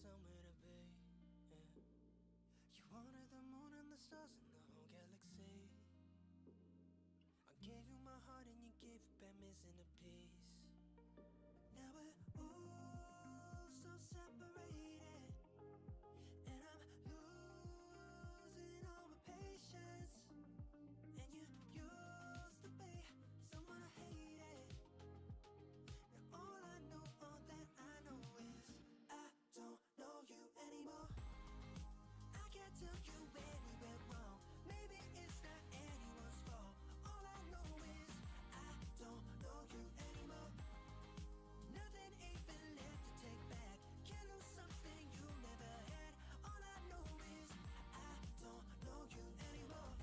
somewhere to be. Yeah. You wanted the moon and the stars and the whole galaxy. I gave you my heart and you gave it back missing a piece. Now we're all so separated, and I'm losing all my patience. And you used to be someone I hated. Now all I know, all that I know is I don't know you anymore. I can't tell you where we went wrong. Maybe it's not anyone's fault. All I know is I don't know you anymore. Nothing even left to take back. Can't lose something you never had. All I know is I don't know you anymore.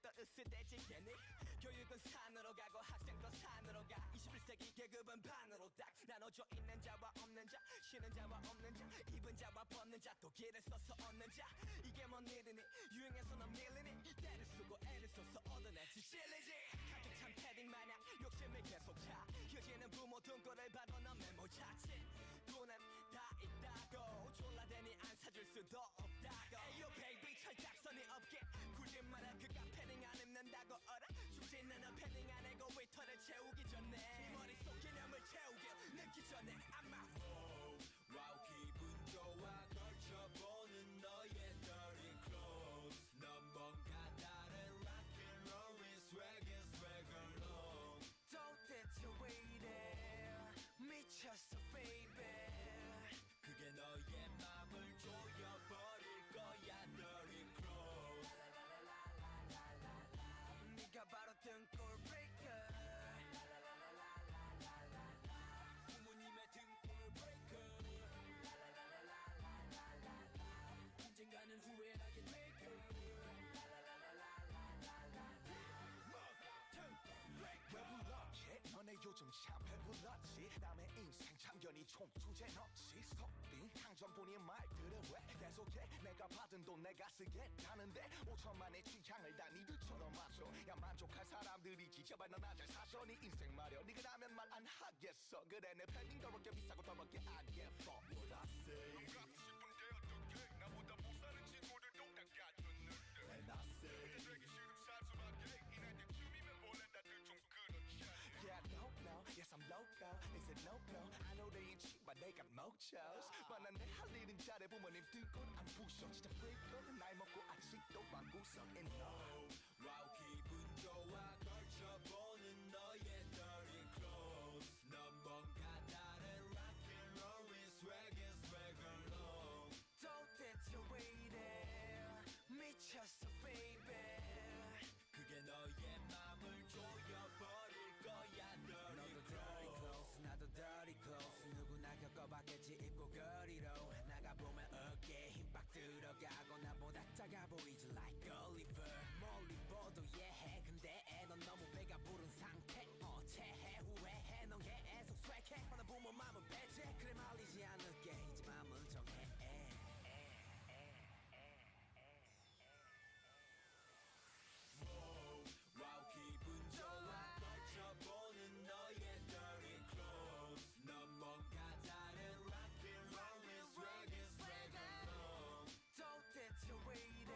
또 으스대지겠니? 교육은 산으로 가고 학생도 산으로 가 21세기 계급은 반으로 딱 나눠져 있는 자와 없는 자 쉬는 자와 없는 자 입은 자와 벗는 자 또 길을 써서 얻는 자 이게 뭔 일이니 유행해서 넌 밀리니 때를 쓰고 애를 써서 얻어내지 찔리지 가득 찬 패딩 마냥 욕심을 계속 차 휴지는 부모 등골을 봐도 넌 메모 찾지 돈은 다 있다고 졸라대니 안 사줄 수도 없다고 에이요 베이비 철딱선이 없게 굳이 말해 그가 패딩 안 입는다고 알아 죽진 않아 패딩 안 해고 위터를 채우기 전에 네 머릿속 개념을 채우길 늦기 전에 아마 와우 기분 좋아 걸쳐보는 너의 dirty clothes 넌 뭔가 다른 rock and roll swag and swag alone 도대체 왜 이래 미쳤어 baby 그게 너의 맘을 조여버릴 거야 dirty clothes 네가 바로 등골 breaker 부모님의 등골 breaker 언젠가는 후회하게 될 거야 왜 불렀지? 너네 요즘 참 배불렀지 남의 인생 참견이 총 주제 넣지 속빈 강정분이 말들을 왜 계속해 내가 받은 돈 내가 쓰겠다는데 5천만의 취향을 다 니들처럼 맞춰 야 만족할 사람들이지 제발 넌 안 잘 사셔 네 인생 말여 니그라면 말 안 하겠어 그래 내 팬딩 더럽게 비싸고 더럽게 안 예뻐 What I say 넌 갖고 싶은데 어떡해 나보다 못 사는 친구들도 다 갖췄는데 And I say 근데 되기 싫음 사소하게 이날 때쯤이면 원래 다들 좀 그렇지 Yeah, I don't know. Yes, I'm loco. Is it no-no? I know they ain't cheap, but they got mochos. 뻔한 내 할 일은 잘해 부모님 등골 안 부셔. 진짜 freako. 나이 먹고 아직도 방구석에 너. 와우 기분 좋아 걸쳐보는 너의 dirty clothes. 넌 뭔가 다른 rock and roll swag and swag alone. 도대체 왜 이래 미쳤어 baby. 그게 너의 맘을 조여버릴 거야 너도 dirty clothes 나도 dirty clothes 누구나 겪어봤겠지 입고 거리로 나가보면 어깨에 힘빡 들어가고 나보다 작아 보이지 like Oliver 멀리 보도 예해 근데 넌 너무 배가 부른 상태 체해 후회해 넌 계속 swag해 뻔한 부모 맘은 배제 그래 말리지 않을게 이제 맘은 정해 와우 기분 좋아 걸쳐보는 너의 dirty clothes 넌 뭔가 다른 rock and roll swag and swag alone 도대체 왜 이래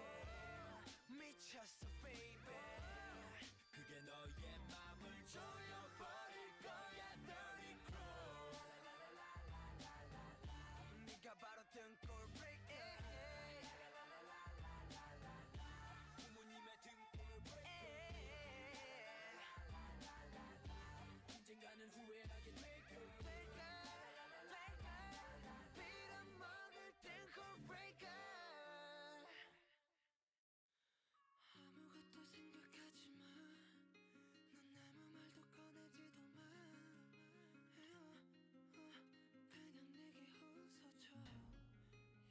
미쳤어 baby 그게 너의 맘을 조여버릴 거야 dirty clothes 네가 바로 등골 breaker 부모님의 등골 언젠가는 후회하게 될 거야 빌어먹을 등골 breaker 아무것도 생각하지 마 넌 아무 말도 꺼내지도 마 그냥 내게 웃어줘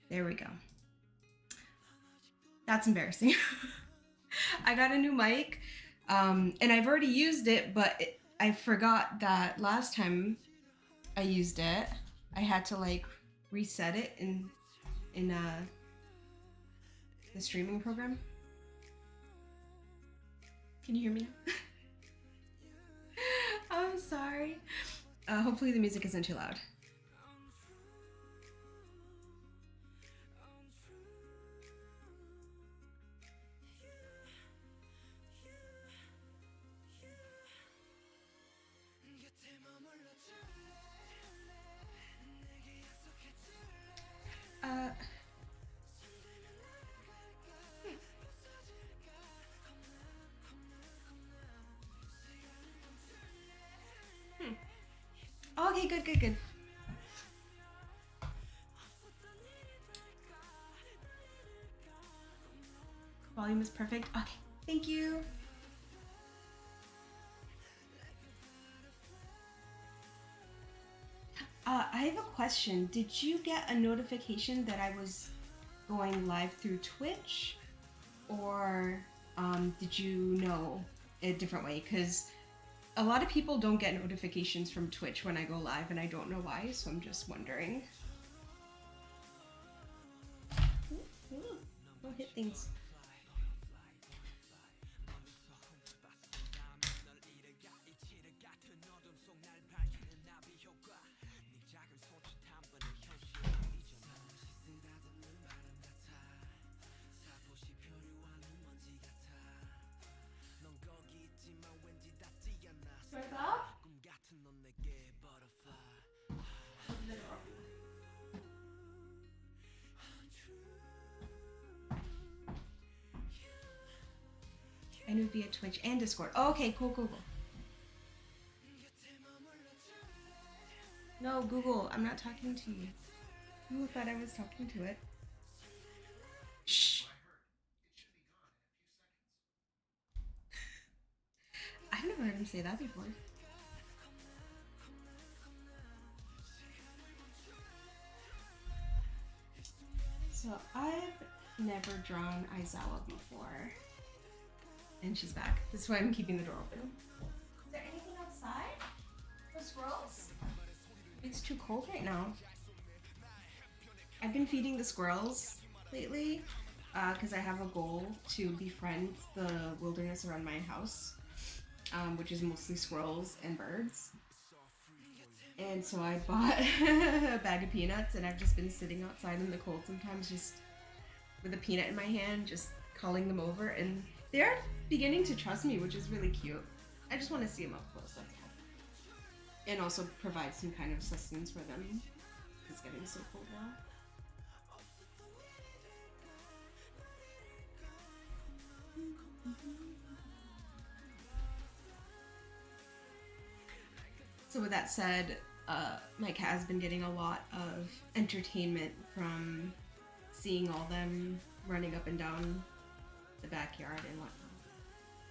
There we go. That's embarrassing. I got a new mic, and I've already used it, but I forgot that last time I used it, I had to like reset it in the streaming program. Can you hear me? I'm sorry. Hopefully the music isn't too loud. Okay, good. Volume is perfect. Okay, thank you. I have a question. Did you get a notification that I was going live through Twitch or did you know a different way? Because a lot of people don't get notifications from Twitch when I go live, and I don't know why, so I'm just wondering. Don't hit things. I knew via Twitch and Discord. Oh, okay, cool. No, Google, I'm not talking to you. Who thought I was talking to it? Shh. I've never heard him say that before. So I've never drawn Aizawa before. And she's back. This is why I'm keeping the door open. Is there anything outside? For squirrels? It's too cold right now. I've been feeding the squirrels lately because I have a goal to befriend the wilderness around my house, which is mostly squirrels and birds. And so I bought a bag of peanuts, and I've just been sitting outside in the cold sometimes just with a peanut in my hand, just calling them over, and they're beginning to trust me, which is really cute. I just want to see them up close, that's all. And also provide some kind of sustenance for them. It's getting so cold now. So with that said, my cat has been getting a lot of entertainment from seeing all them running up and down the backyard and whatnot.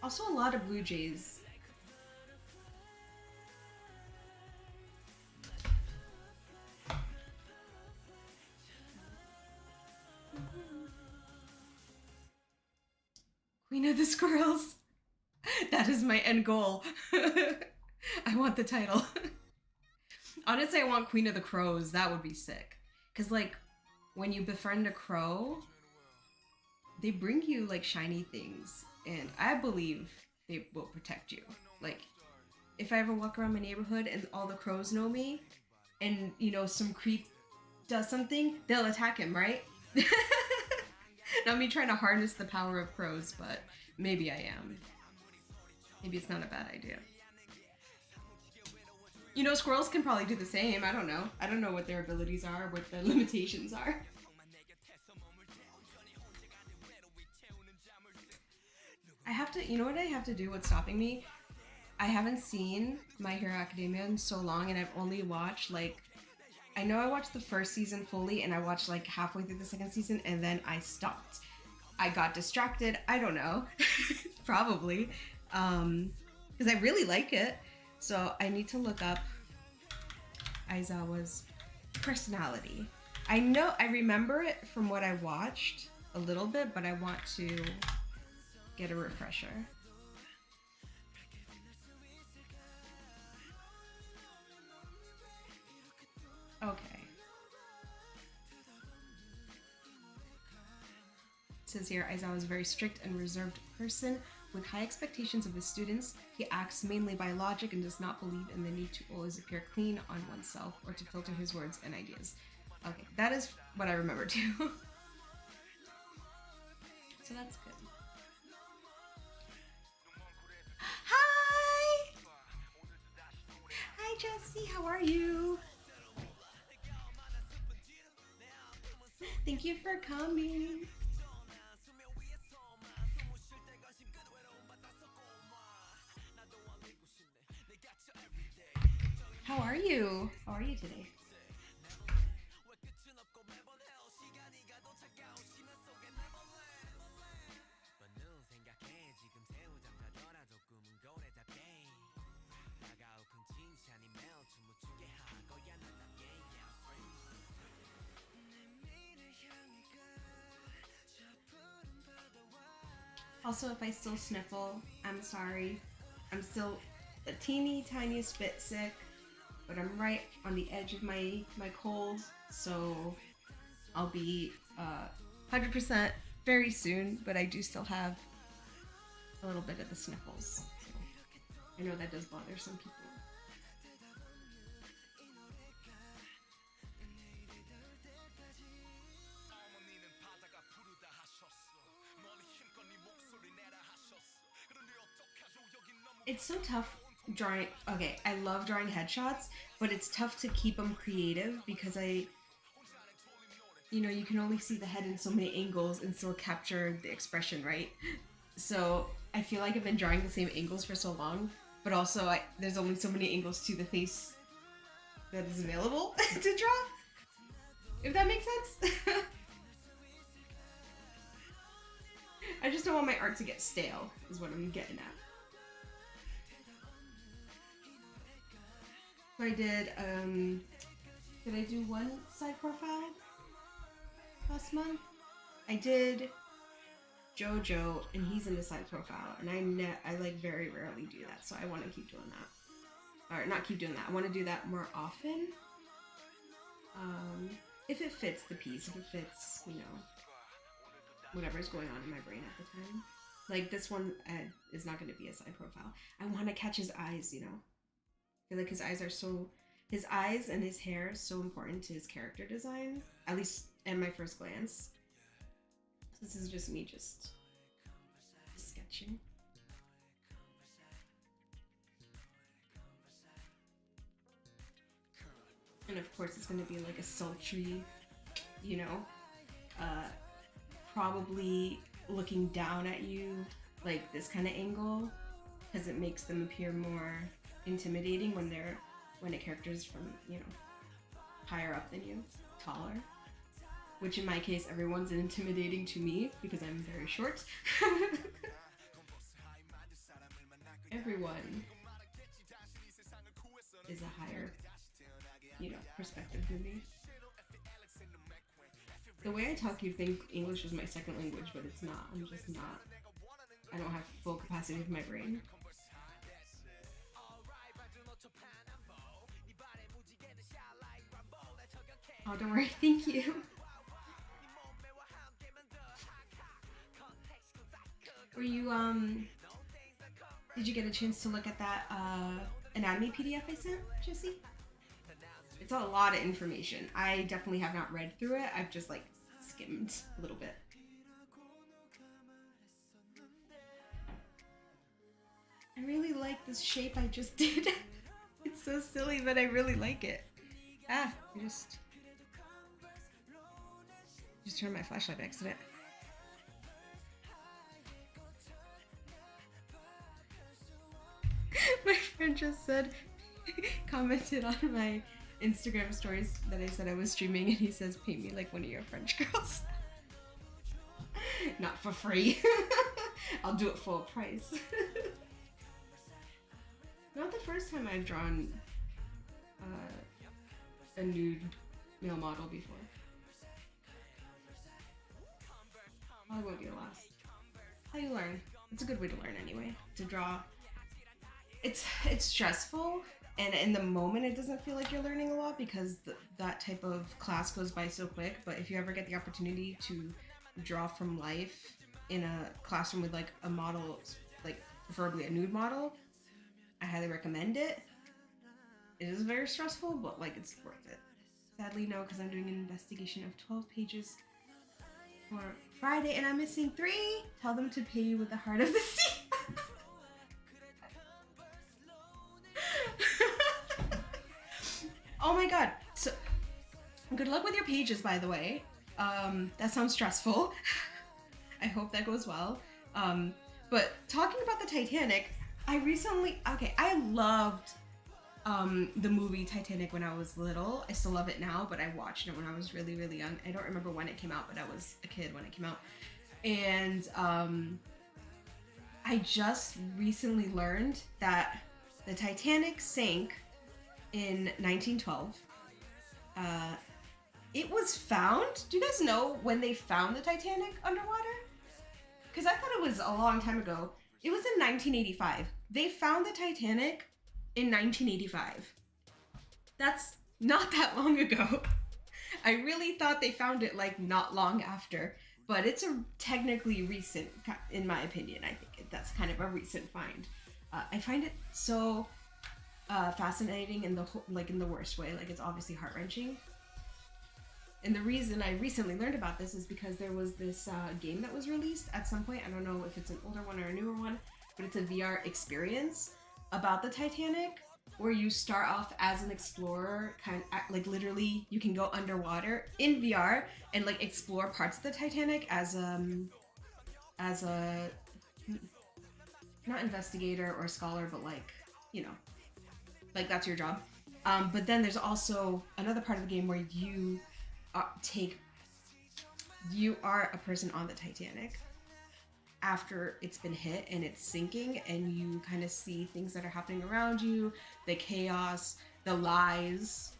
Also a lot of blue jays. Queen of the Squirrels. That is my end goal. I want the title. Honestly, I want Queen of the Crows. That would be sick. Because, like, when you befriend a crow, they bring you, like, shiny things. And I believe they will protect you. Like, if I ever walk around my neighborhood and all the crows know me, and, you know, some creep does something, they'll attack him, right? Not me trying to harness the power of crows, but maybe I am. Maybe it's not a bad idea. You know, squirrels can probably do the same. I don't know. I don't know what their abilities are, what the limitations are. I have to, you know what I have to do? What's stopping me? I haven't seen My Hero Academia in so long, and I've only watched, like, I know I watched the first season fully, and I watched, like, halfway through the second season, and then I stopped. I got distracted. I don't know. Probably. Because I really like it. So I need to look up Aizawa's personality. I know, I remember it from what I watched a little bit, but I want to get a refresher. Okay. It says here, Aizawa is a very strict and reserved person with high expectations of his students. He acts mainly by logic and does not believe in the need to always appear clean on oneself or to filter his words and ideas. Okay, that is what I remember too. So that's good. Hi! Hi, Jessie, how are you? Thank you for coming. How are you? How are you today? Also, if I still sniffle, I'm sorry. I'm still the teeny tiniest bit sick, but I'm right on the edge of my cold, so I'll be 100% very soon, but I do still have a little bit of the sniffles. So I know that does bother some people. It's so tough drawing. Okay, I love drawing headshots, but it's tough to keep them creative because you can only see the head in so many angles and still capture the expression, right? So I feel like I've been drawing the same angles for so long, but also there's only so many angles to the face that is available to draw. If that makes sense. I just don't want my art to get stale, is what I'm getting at. So I did I do one side profile last month? I did JoJo, and he's in the side profile, and I like very rarely do that, so I want to keep doing that. Or not keep doing that, I want to do that more often. If it fits the piece, if it fits, whatever's going on in my brain at the time. Like this one is not going to be a side profile. I want to catch his eyes, I feel like his eyes and his hair is so important to his character design, at least at my first glance. This is just me just sketching. And of course it's going to be like a sultry, probably looking down at you like this kind of angle, because it makes them appear more intimidating when a character is from higher up than you, taller, which in my case everyone's intimidating to me because I'm very short. Everyone is a higher perspective than me. The way I talk, you think English is my second language, but it's not. I'm just not. I don't have full capacity of my brain. Oh, don't worry. Thank you. Were you, did you get a chance to look at that, anatomy PDF I sent, Jesse? It's a lot of information. I definitely have not read through it. I've just, skimmed a little bit. I really like this shape I just did. It's so silly, but I really like it. I just turned my flashlight by accident. My friend just commented on my Instagram stories that I said I was streaming, and he says, paint me like one of your French girls. Not for free. I'll do it full price. Not the first time I've drawn a nude male model before. Probably won't be the last. How you learn. It's a good way to learn anyway, to draw. It's stressful, and in the moment it doesn't feel like you're learning a lot because that type of class goes by so quick. But if you ever get the opportunity to draw from life in a classroom with a model, preferably a nude model, I highly recommend it. It is very stressful, but it's worth it. Sadly no, because I'm doing an investigation of 12 pages for Friday and I'm missing 3. Tell them to pay you with the heart of the sea. Oh my god. So good luck with your pages, by the way. That sounds stressful. I hope that goes well. But talking about the Titanic, I loved the movie Titanic when I was little. I still love it now, but I watched it when I was really, really young. I don't remember when it came out, but I was a kid when it came out. And I just recently learned that the Titanic sank in 1912. It was found. Do you guys know when they found the Titanic underwater? because I thought it was a long time ago. It was in 1985. They found the Titanic in 1985. That's not that long ago. I really thought they found it like not long after, but it's a technically recent, in my opinion. I think that's kind of a recent find. I find it so fascinating in the like in the worst way. Like, it's obviously heart-wrenching. And the reason I recently learned about this is because there was this game that was released at some point. I don't know if it's an older one or a newer one, but it's a VR experience about the Titanic, where you start off as an explorer, kind of like literally you can go underwater in VR and like explore parts of the Titanic as a not investigator or scholar, but like, you know, like that's your job. But then there's also another part of the game where you are a person on the Titanic after it's been hit and it's sinking, and you kind of see things that are happening around you, the chaos, the lies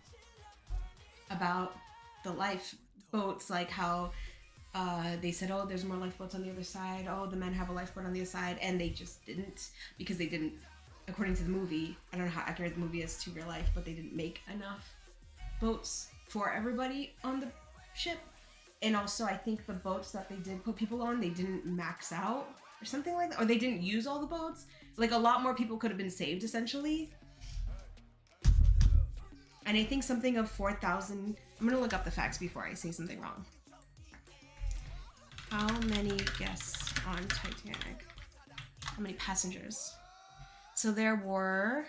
about the lifeboats, like how they said, oh, there's more lifeboats on the other side, oh, the men have a lifeboat on the other side, and they just didn't, because they didn't, according to the movie, I don't know how accurate the movie is to real life, but they didn't make enough boats for everybody on the ship. And also, I think the boats that they did put people on, they didn't max out or something like that. Or they didn't use all the boats. Like, a lot more people could have been saved, essentially. And I think something of 4,000... I'm going to look up the facts before I say something wrong. How many guests on Titanic? How many passengers? So there were...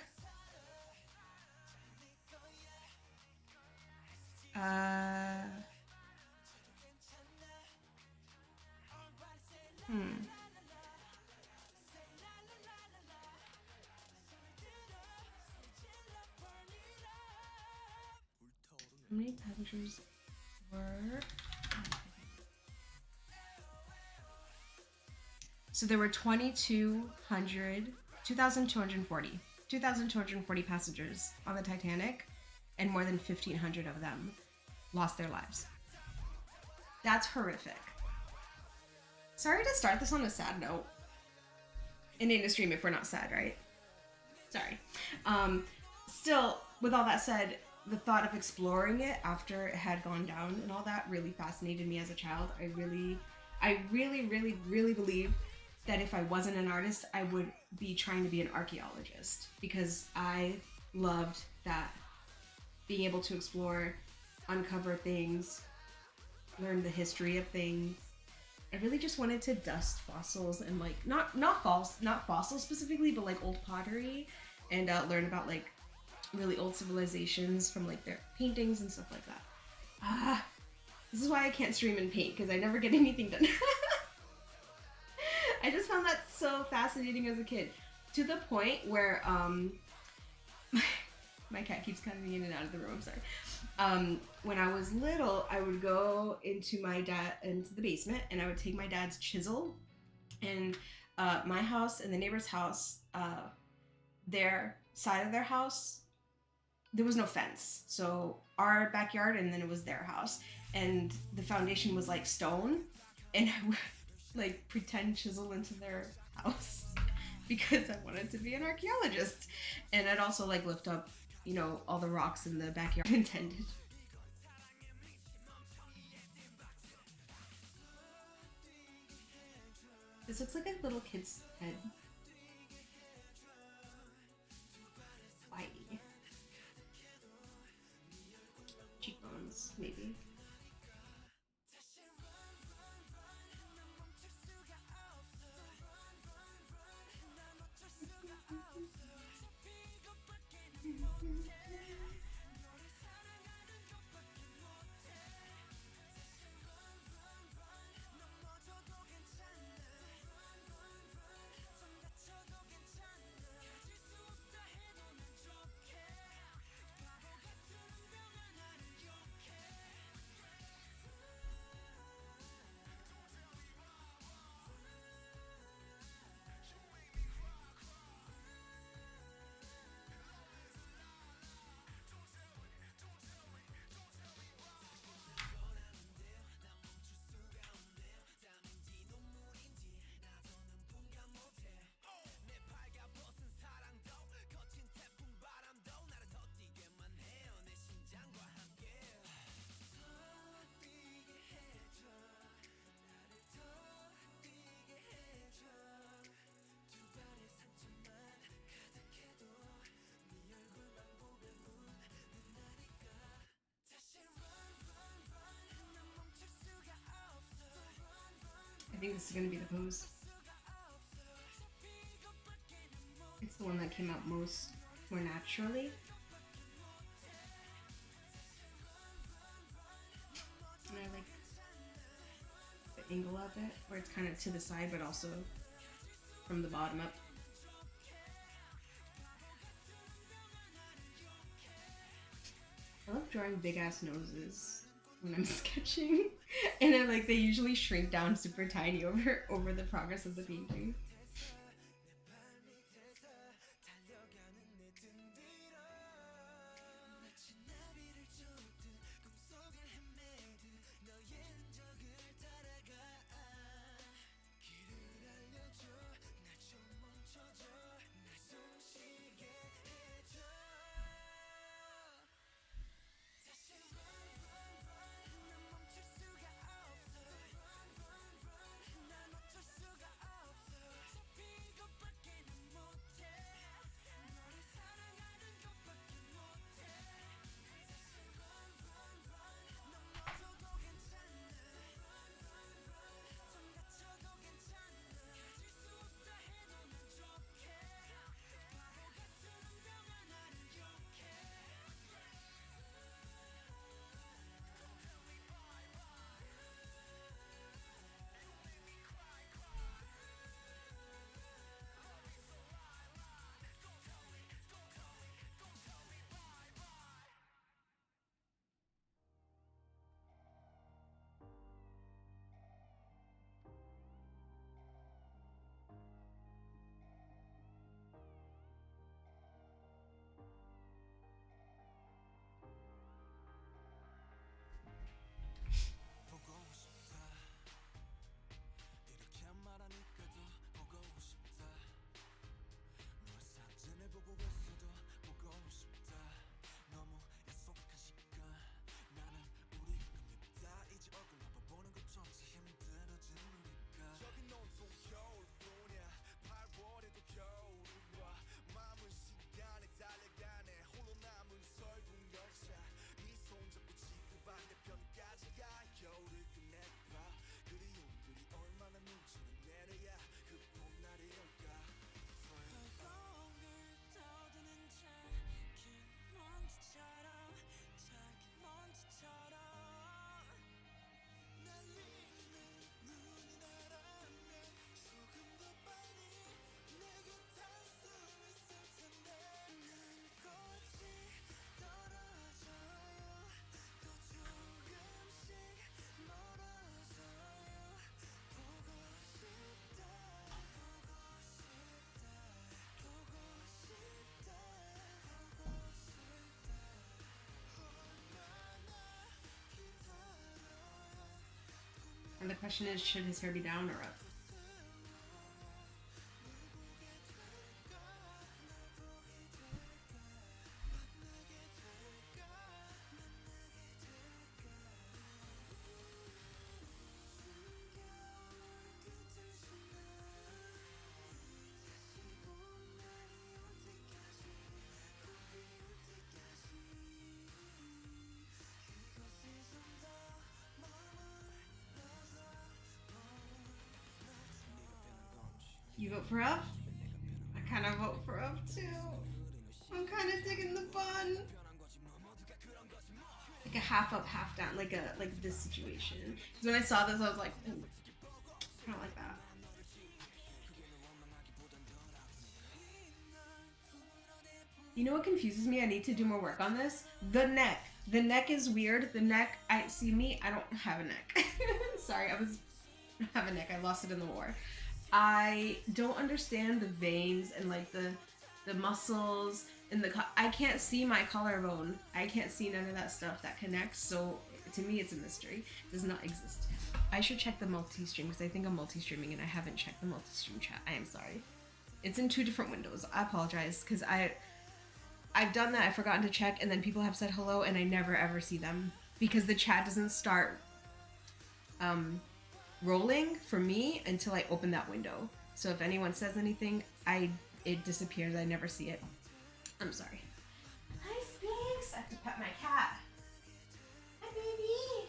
How many passengers were... So there were 2,240 passengers on the Titanic, and more than 1,500 of them lost their lives. That's horrific. Sorry to start this on a sad note. In the stream if we're not sad, right? Sorry. Still, with all that said, the thought of exploring it after it had gone down and all that really fascinated me as a child. I really believe that if I wasn't an artist, I would be trying to be an archaeologist, because I loved that, being able to explore, uncover things, learn the history of things. I really just wanted to dust fossils and like not fossils specifically, but like old pottery, and learn about like really old civilizations from like their paintings and stuff like that. This is why I can't stream and paint, because I never get anything done. I just found that so fascinating as a kid, to the point where my cat keeps coming in and out of the room, I'm sorry. When I was little, I would go into the basement, and I would take my dad's chisel, and my house and the neighbor's house, their side of their house, there was no fence. So our backyard, and then it was their house, and the foundation was like stone, and I would like pretend chisel into their house because I wanted to be an archaeologist. And I'd also like lift up, you know, all the rocks in the backyard intended. This looks like a little kid's head. Whitey. Cheekbones, maybe. think this is gonna be the pose. It's the one that came out more naturally. And I like the angle of it, where it's kind of to the side, but also from the bottom up. I love drawing big ass noses when I'm sketching, and then like they usually shrink down super tiny over the progress of the painting. And the question is, should his hair be down or up? You vote for up? I kind of vote for up too. I'm kind of digging the bun. Like a half up, half down, like this situation. Because when I saw this, I was like, ooh, kind of like that. You know what confuses me? I need to do more work on this. The neck. The neck is weird. The neck, I don't have a neck. Sorry, I have a neck. I lost it in the war. I don't understand the veins and like the muscles and I can't see my collarbone. I can't see none of that stuff that connects. So to me, it's a mystery. It does not exist. I should check the multi-stream because I think I'm multi-streaming and I haven't checked the multi-stream chat. I am sorry. It's in 2 different windows. I apologize because I've done that. I've forgotten to check, and then people have said hello, and I never ever see them because the chat doesn't start rolling for me until I open that window. So if anyone says anything, it disappears. I never see it. I'm sorry. Hi, Sphinx. I have to pet my cat. Hi, baby.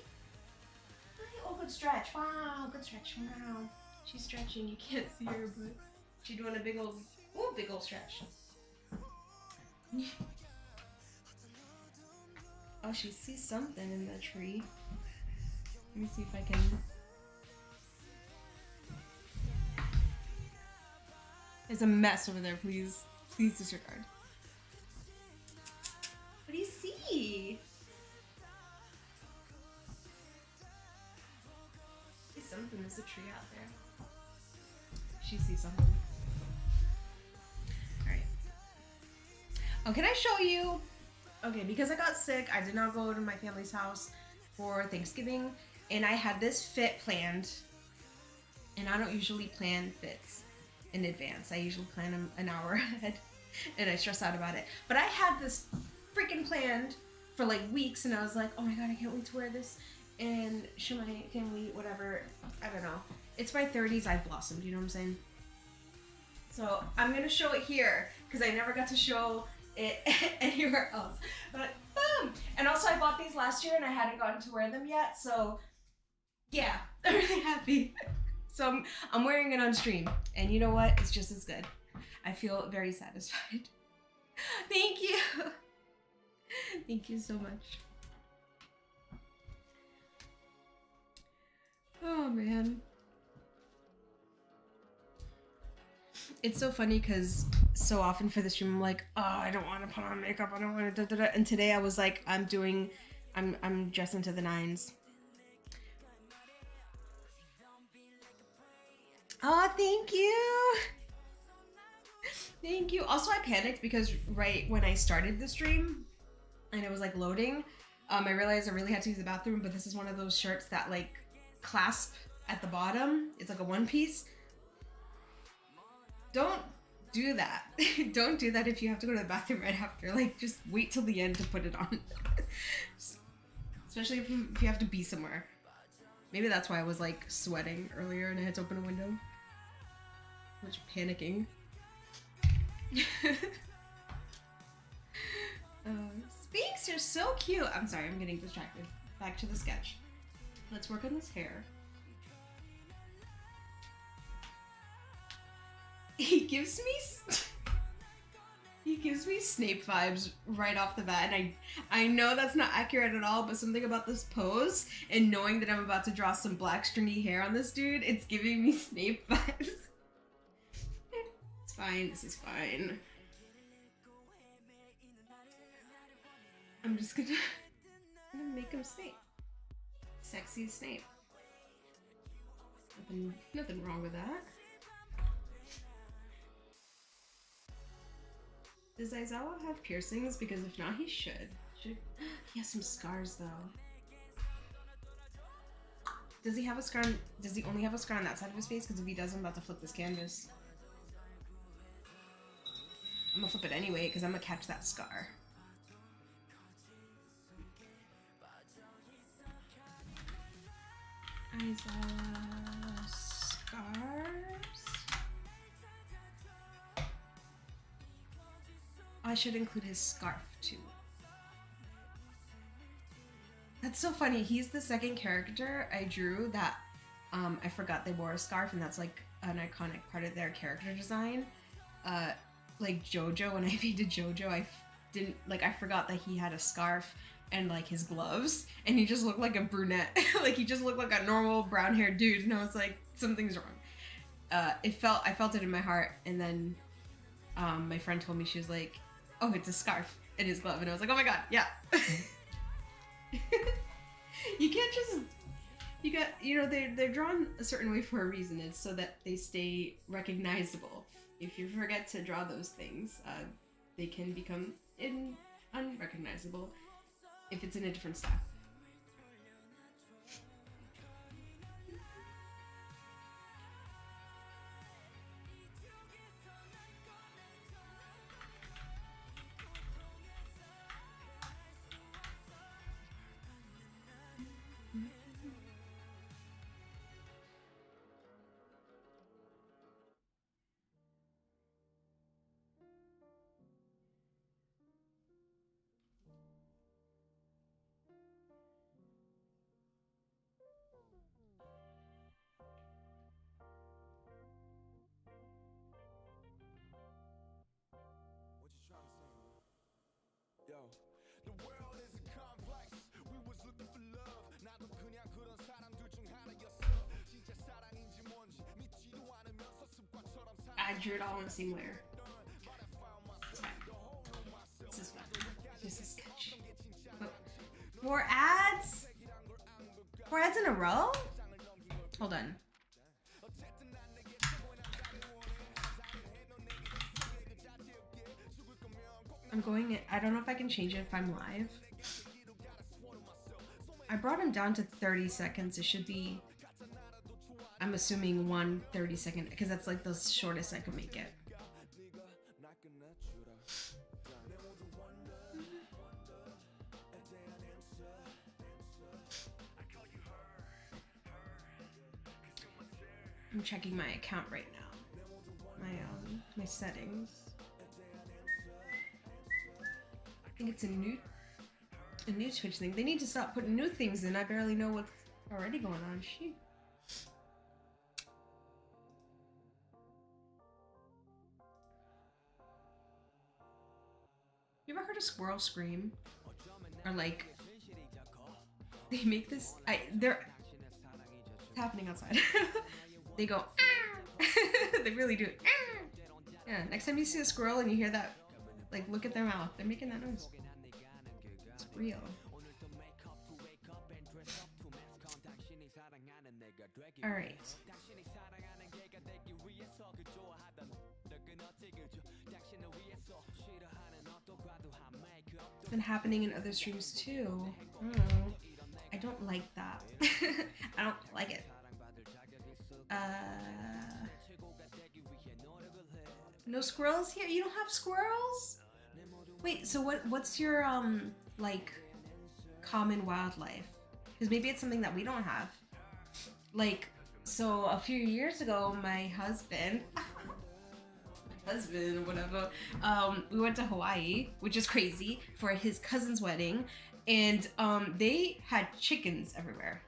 Hi. Oh, good stretch. Wow, good stretch. Wow. She's stretching. You can't see her, but she's doing a big old stretch. Oh, she sees something in the tree. Let me see if I can. There's a mess over there. Please disregard. What do you see? See something. There's a tree out there. She sees something. Alright. Oh, can I show you? Okay, because I got sick, I did not go to my family's house for Thanksgiving, and I had this fit planned, and I don't usually plan fits in advance. I usually plan them an hour ahead, and I stress out about it. But I had this freaking planned for like weeks, and I was like, oh my god, I can't wait to wear this and show my family whatever. I don't know. It's my 30s, I've blossomed, you know what I'm saying? So I'm gonna show it here, because I never got to show it anywhere else. But boom! And also I bought these last year and I hadn't gotten to wear them yet, so yeah, I'm really happy. So I'm wearing it on stream, and you know what? It's just as good. I feel very satisfied. Thank you. Thank you so much. Oh man. It's so funny because so often for the stream I'm like, oh, I don't want to put on makeup, I don't want to da da da. And today I was like, I'm dressing to the nines. Oh, thank you. Thank you. Also, I panicked because right when I started the stream and it was like loading, I realized I really had to use the bathroom, but this is one of those shirts that like clasp at the bottom. It's like a one piece. Don't do that. Don't do that if you have to go to the bathroom right after. Like, just wait till the end to put it on. Especially if you have to be somewhere. Maybe that's why I was like sweating earlier and I had to open a window. Much panicking. Sphinx, you're so cute. I'm sorry, I'm getting distracted. Back to the sketch. Let's work on this hair. He gives me Snape vibes right off the bat, and I know that's not accurate at all, but something about this pose and knowing that I'm about to draw some black stringy hair on this dude, it's giving me Snape vibes. It's fine, this is fine. I'm just gonna make him Snape. Sexy Snape. Nothing wrong with that. Does Aizawa have piercings? Because if not, he should. He has some scars though. Does he have a scar? Does he only have a scar on that side of his face? Because if he does, I'm about to flip this canvas. I'm gonna flip it anyway because I'm gonna catch that scar. Aizawa scars. I should include his scarf too. That's so funny. He's the second character I drew that I forgot they wore a scarf, and that's like an iconic part of their character design. Like Jojo, when I painted Jojo, I forgot that he had a scarf and like his gloves, and he just looked like a brunette. Like he just looked like a normal brown-haired dude, and I was like, something's wrong. I felt it in my heart, and then my friend told me, she was like, oh, it's a scarf in his glove, and I was like, oh my god, yeah. You can't just, they're drawn a certain way for a reason. It's so that they stay recognizable. If you forget to draw those things, they can become unrecognizable if it's in a different style. I drew it all in the same layer. It's fine. This is fine. This is sketch. Oh. More ads? 4 ads in a row? Hold on. I'm going, I don't know if I can change it if I'm live. I brought him down to 30 seconds. It should be, I'm assuming 1 30-second, because that's like the shortest I can make it. I'm checking my account right now. My settings. I think it's a new Twitch thing. They need to stop putting new things in. I barely know what's already going on. She. You ever heard a squirrel scream? Or like, they make this. It's happening outside. They go. They really do. Yeah. Next time you see a squirrel and you hear that, like, look at their mouth. They're making that noise. It's real. All right. It's been happening in other streams too. I don't like that. I don't like it. No squirrels here? You don't have squirrels? Wait, so what's your like common wildlife? Because maybe it's something that we don't have. Like, so a few years ago, my husband, whatever, we went to Hawaii, which is crazy, for his cousin's wedding, and they had chickens everywhere.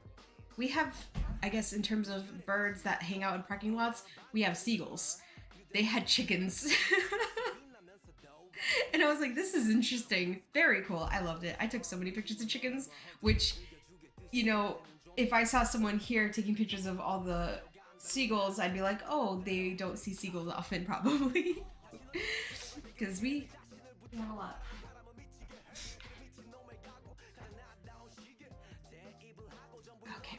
We have, I guess, in terms of birds that hang out in parking lots, we have seagulls. They had chickens. And I was like, this is interesting. Very cool. I loved it. I took so many pictures of chickens, which, you know, if I saw someone here taking pictures of all the seagulls, I'd be like, oh, they don't see seagulls often, probably. Because we have a lot. Okay.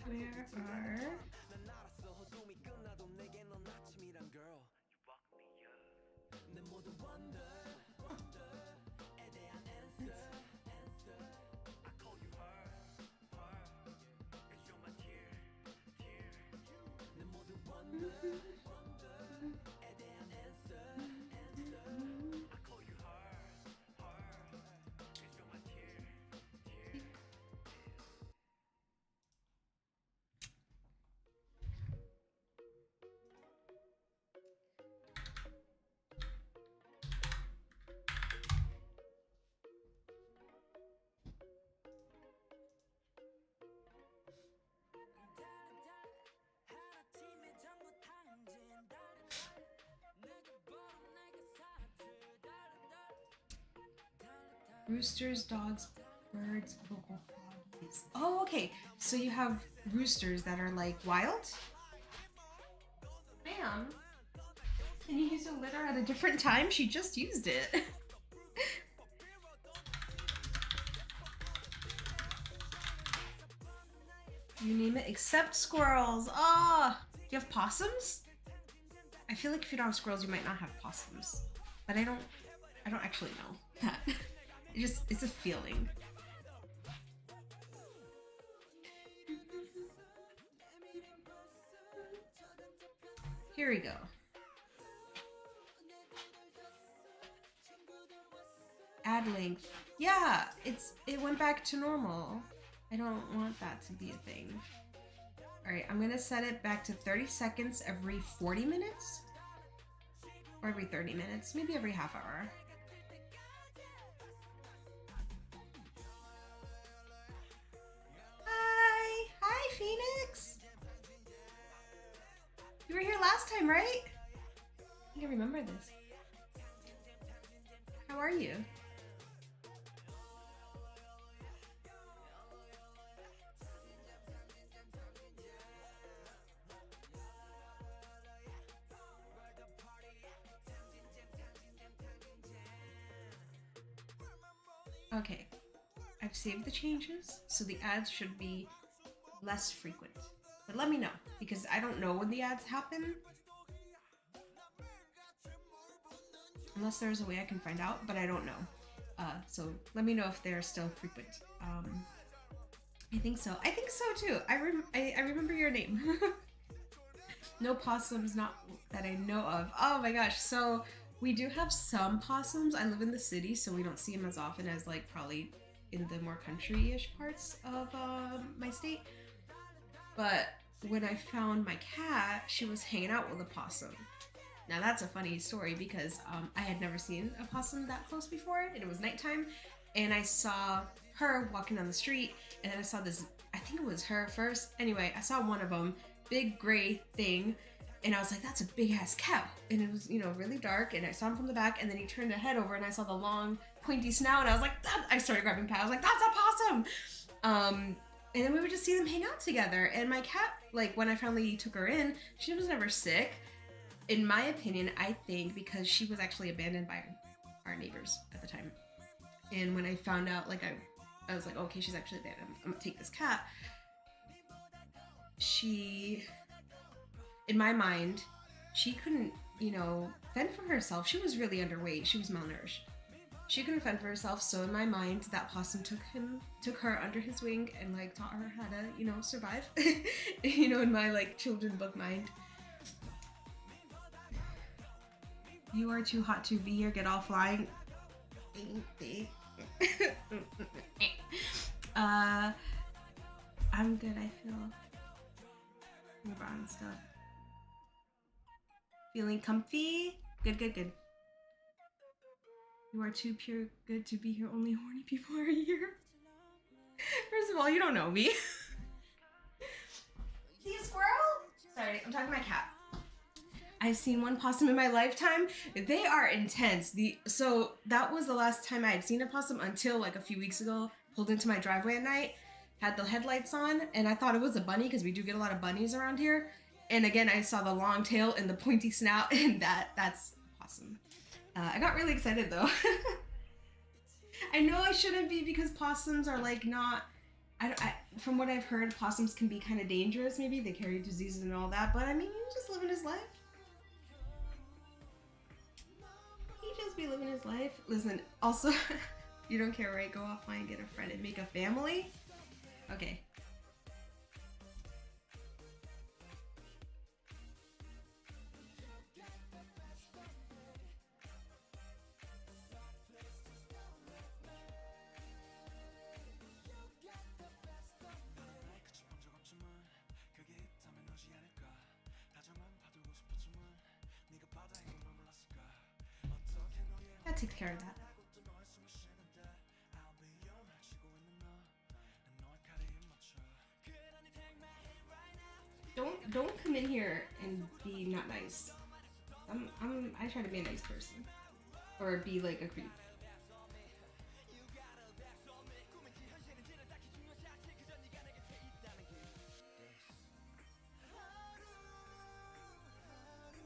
Where are... Roosters, dogs, birds, vocal froggies. Oh, okay. So you have roosters that are like wild? Ma'am, can you use a litter at a different time? She just used it. You name it except squirrels. Ah, do you have possums? I feel like if you don't have squirrels, you might not have possums. But I don't actually know that. It's a feeling. Here we go. Add length. Yeah, it went back to normal. I don't want that to be a thing. All right, I'm gonna set it back to 30 seconds every 40 minutes? Or every 30 minutes, maybe every half hour. Hi, Phoenix. You were here last time, right? I think I remember this. How are you? Okay, I've saved the changes, so the ads should be less frequent. But let me know, because I don't know when the ads happen. Unless there's a way I can find out, but I don't know. So let me know if they're still frequent. I think so. I think so too. I remember your name. No possums, not that I know of. Oh my gosh. So we do have some possums. I live in the city, so we don't see them as often as like probably in the more country-ish parts of my state. But when I found my cat, she was hanging out with a possum. Now that's a funny story because I had never seen a possum that close before, and it was nighttime, and I saw her walking down the street, and then I saw this, I think it was her first. Anyway, I saw one of them, big gray thing, and I was like, that's a big ass cow. And it was, you know, really dark, and I saw him from the back, and then he turned the head over, and I saw the long pointy snout, and I was like, I started grabbing Pat. I was like, that's a possum. And then we would just see them hang out together. And my cat, like when I finally took her in, she was never sick. In my opinion, I think because she was actually abandoned by our neighbors at the time. And when I found out, like I was like, okay, she's actually abandoned. I'm gonna take this cat. She, in my mind, she couldn't, you know, fend for herself. She was really underweight. She was malnourished. She couldn't fend for herself, so in my mind, that possum took her under his wing and like taught her how to, you know, survive. You know, in my like children book mind. You are too hot to be here. Get all flying. I'm good. I feel brown stuff. Feeling comfy. Good. You are too pure good to be here. Only horny people are here. First of all, you don't know me. See a squirrel? Sorry, I'm talking to my cat. I've seen one possum in my lifetime. They are intense. So that was the last time I had seen a possum until like a few weeks ago. Pulled into my driveway at night, had the headlights on, and I thought it was a bunny because we do get a lot of bunnies around here. And again, I saw the long tail and the pointy snout, and that's a possum. I got really excited though. I know I shouldn't be because possums are like not. From what I've heard, possums can be kind of dangerous. Maybe they carry diseases and all that. But I mean, he's just living his life. He just be living his life. Listen, also, you don't care, right? Go offline, get a friend, and make a family. Okay. That takes care of that. Don't come in here and be not nice. I try to be a nice person, or be like a creep.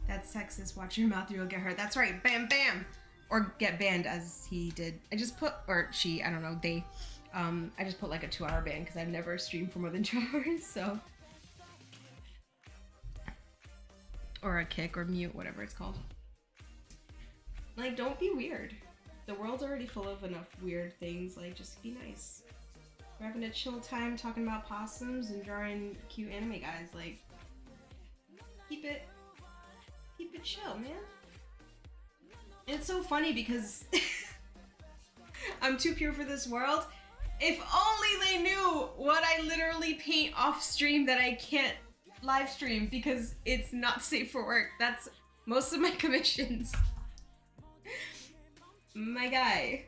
That's sexist. Watch your mouth, or you'll get hurt. That's right. Bam, bam. Or get banned as he did. I just put, or she, I don't know, they. I just put like a 2-hour ban because I've never streamed for more than 2 hours, so. Or a kick or mute, whatever it's called. Like, don't be weird. The world's already full of enough weird things. Like, just be nice. We're having a chill time talking about possums and drawing cute anime guys. Like, keep it chill, man. And it's so funny because I'm too pure for this world. If only they knew what I literally paint off stream that I can't live stream because it's not safe for work. That's most of my commissions. My guy.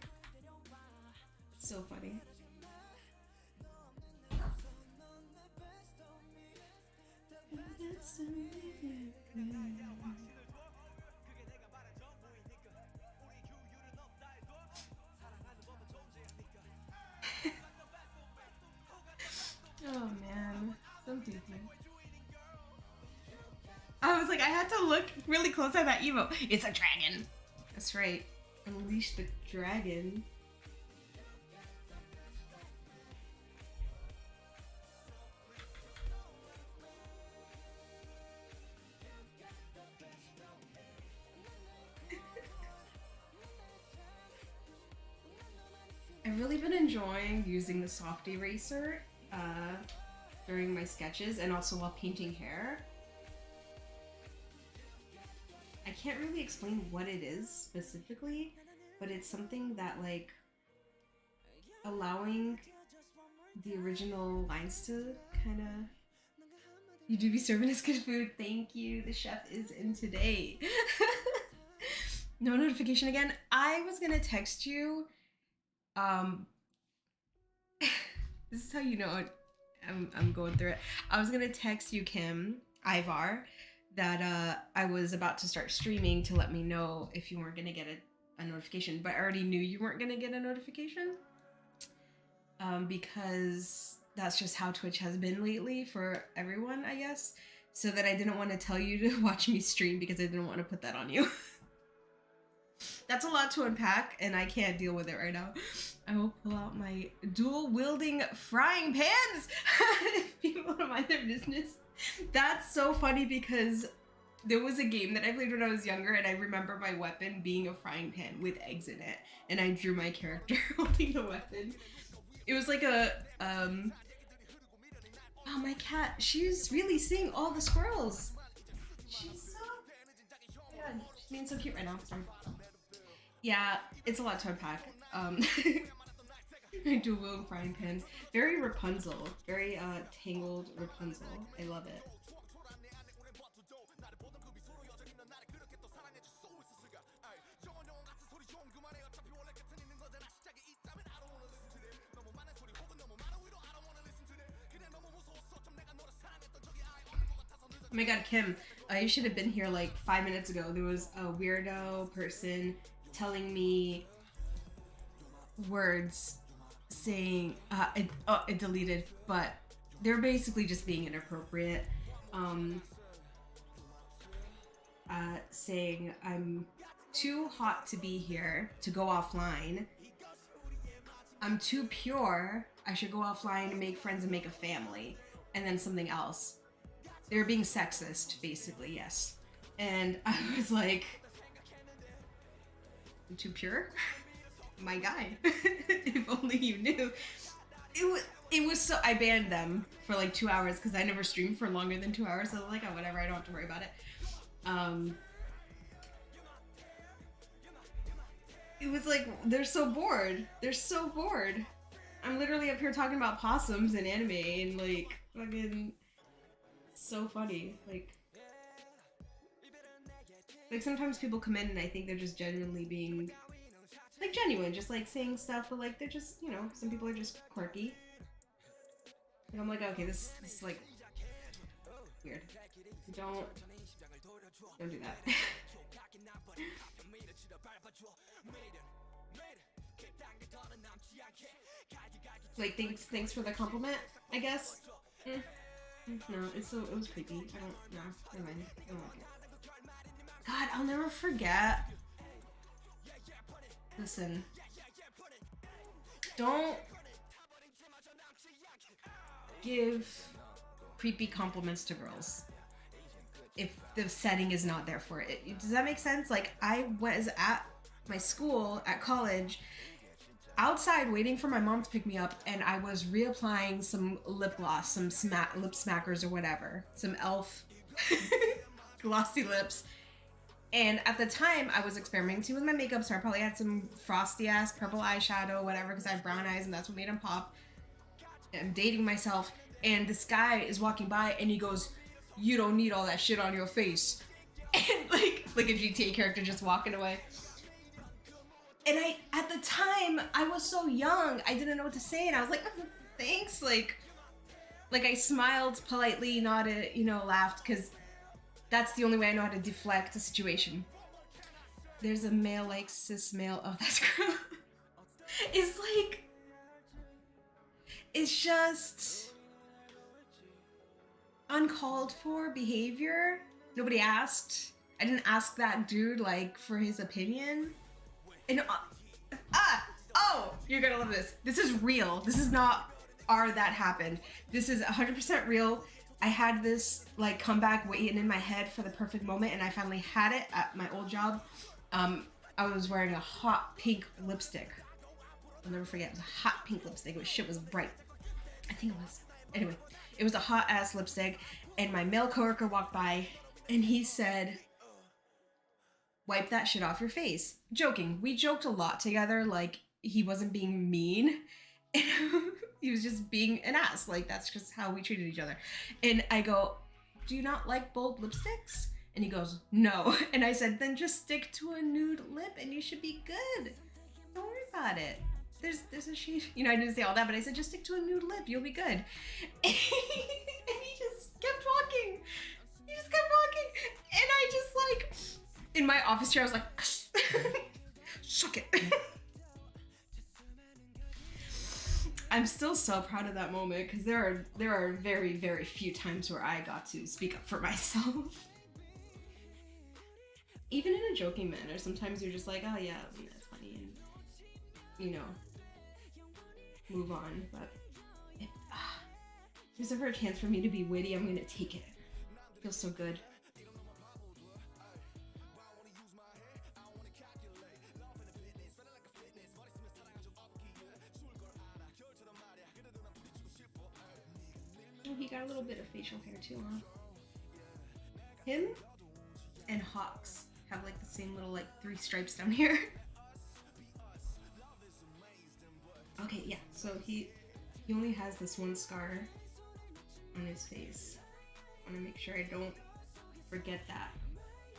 So funny. Oh man, don't do that. I was like, I had to look really close at that emote. It's a dragon. That's right. Unleash the dragon. I've really been enjoying using the soft eraser during my sketches and also while painting hair. I can't really explain what it is specifically, but it's something that like allowing the original lines to kind of... You do be serving us good food. Thank you. The chef is in today. No notification again. I was gonna text you. This is how you know I'm going through it. I was gonna text you, Kim Ivar, that I was about to start streaming to let me know if you weren't gonna get a notification, but I already knew you weren't gonna get a notification because that's just how Twitch has been lately for everyone, I guess. So that I didn't want to tell you to watch me stream because I didn't want to put that on you. That's a lot to unpack and I can't deal with it right now. I will pull out my dual wielding frying pans if people don't mind their business. That's so funny because there was a game that I played when I was younger and I remember my weapon being a frying pan with eggs in it. And I drew my character holding the weapon. It was like a, oh, my cat, she's really seeing all the squirrels. She's so, yeah, she's being so cute right now, sorry. Yeah, it's a lot to unpack. I do wield frying pans. Very Rapunzel, very tangled Rapunzel. I love it. Oh my god, Kim, you should have been here like 5 minutes ago. There was a weirdo person telling me words saying, it deleted, but they're basically just being inappropriate. Saying I'm too hot to be here, to go offline. I'm too pure, I should go offline and make friends and make a family. And then something else. They were being sexist, basically, yes. And I was like, I'm too pure? My guy. If only you knew. It was so, I banned them for like 2 hours because I never streamed for longer than 2 hours. So I was like, oh, whatever, I don't have to worry about it. It was like, they're so bored. They're so bored. I'm literally up here talking about possums and anime and like, fucking... So funny, like sometimes people come in and I think they're just genuinely being like genuine, just like saying stuff, but like they're just, you know, some people are just quirky. And I'm like, okay, this is like weird. Don't do that. Like thanks for the compliment, I guess. No, it was creepy. I don't know. Never mind. I don't like it. God, I'll never forget. Listen. Don't give creepy compliments to girls if the setting is not there for it. Does that make sense? Like, I was at my school at college outside waiting for my mom to pick me up, and I was reapplying some lip gloss, some lip smackers or whatever, some e.l.f. glossy lips. And at the time, I was experimenting with my makeup, so I probably had some frosty ass purple eyeshadow, whatever, because I have brown eyes and that's what made them pop. I'm dating myself, and this guy is walking by and he goes, "You don't need all that shit on your face." And like a GTA character just walking away. And at the time, I was so young, I didn't know what to say, and I was like, oh, thanks, like I smiled politely, nodded, you know, laughed, because that's the only way I know how to deflect a situation. There's a male, like, cis male, oh, that's gross. It's like, it's just uncalled for behavior. Nobody asked. I didn't ask that dude, like, for his opinion. And, oh, you're gonna love this. This is real. This is not that happened. This is 100% real. I had this like comeback waiting in my head for the perfect moment, and I finally had it at my old job. I was wearing a hot pink lipstick. I'll never forget. It was a hot pink lipstick. Shit was bright. I think it was. Anyway, it was a hot ass lipstick, and my male coworker walked by, and he said, "Wipe that shit off your face." Joking. We joked a lot together. Like, he wasn't being mean. He was just being an ass. Like, that's just how we treated each other. And I go, "Do you not like bold lipsticks?" And he goes, "No." And I said, "Then just stick to a nude lip and you should be good. Don't worry about it. There's a shade." You know, I didn't say all that, but I said, "Just stick to a nude lip. You'll be good." And he just kept walking. He just kept walking. And I just, like, in my office chair, I was like, "Suck it." I'm still so proud of that moment, because there are very, very few times where I got to speak up for myself. Even in a joking manner, sometimes you're just like, "Oh yeah, that's funny," and, you know, move on. But if there's ever a chance for me to be witty, I'm gonna take it. It feels so good. Oh, he got a little bit of facial hair too, huh? Him and Hawks have like the same little, like, 3 stripes down here. Okay, yeah, so he only has this one scar on his face. I want to make sure I don't forget that,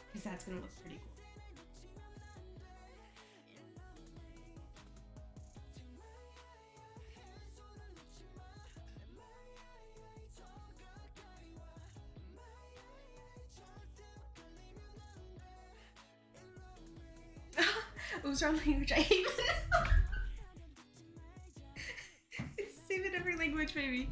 because that's gonna look pretty cool. What's wrong language? I hate it. It's the same in every language, baby.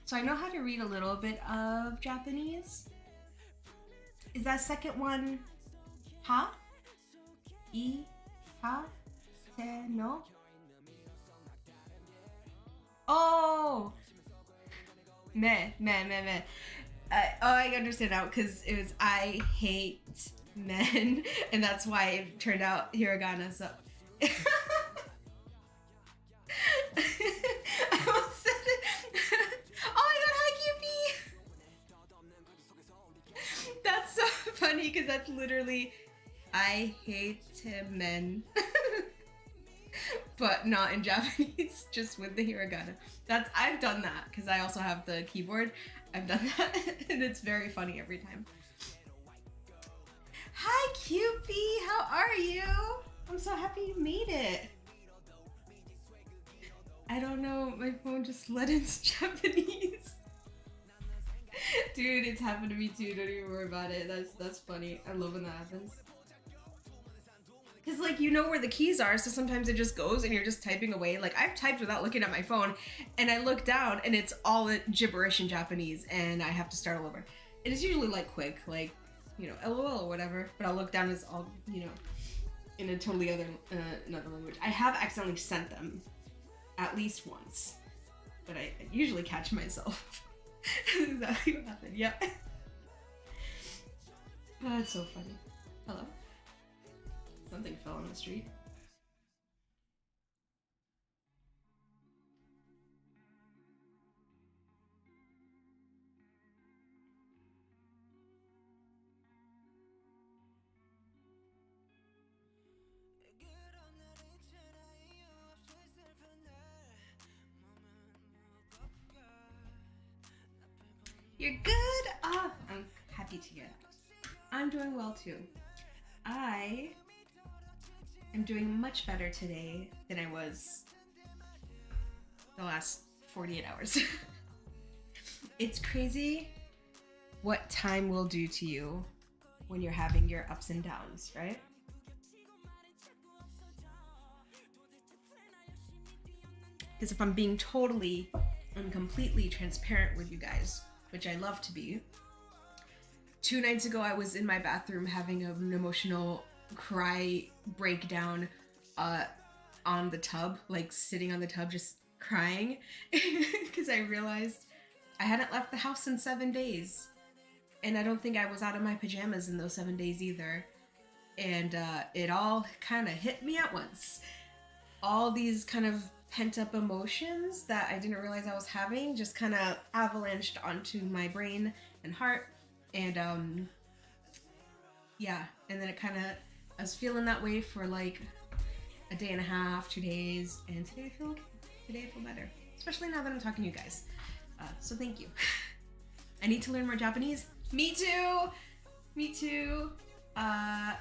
So I know how to read a little bit of Japanese. Is that second one ha? I? Ha? Te no? Oh! Me. I understand now, because it was "I hate men," and that's why it turned out hiragana, so. I almost said it. Oh my god, hi Cupie! That's so funny, because that's literally "I hate men." But not in Japanese, just with the hiragana. I've done that, because I also have the keyboard. I've done that, and it's very funny every time. Hi Cupie, how are you? I'm so happy you made it. I don't know, my phone just let into Japanese. Dude, it's happened to me too, don't even worry about it. That's funny. I love when that happens. Because, like, you know where the keys are, so sometimes it just goes and you're just typing away. Like, I've typed without looking at my phone, and I look down and it's all gibberish in Japanese, and I have to start all over. It is usually, like, quick, like, you know, LOL or whatever, but I'll look down and it's all, you know, in a totally another language. I have accidentally sent them at least once, but I usually catch myself. That's exactly what happened, yeah. Oh, that's so funny. Hello? Something fell on the street. You're good? Ah, I'm happy to hear that. I'm doing well too. I am doing much better today than I was the last 48 hours. It's crazy what time will do to you when you're having your ups and downs, right? Because if I'm being totally and completely transparent with you guys, which I love to be, 2 nights ago I was in my bathroom having an emotional cry breakdown on the tub, like sitting on the tub just crying, because I realized I hadn't left the house in 7 days. And I don't think I was out of my pajamas in those 7 days either. And it all kind of hit me at once. All these kind of pent up emotions that I didn't realize I was having just kind of avalanched onto my brain and heart. And yeah, and then it kind of, I was feeling that way for like a day and a half, 2 days, and today I feel okay. Today I feel better, especially now that I'm talking to you guys. So thank you. I need to learn more Japanese. Me too. Me too. I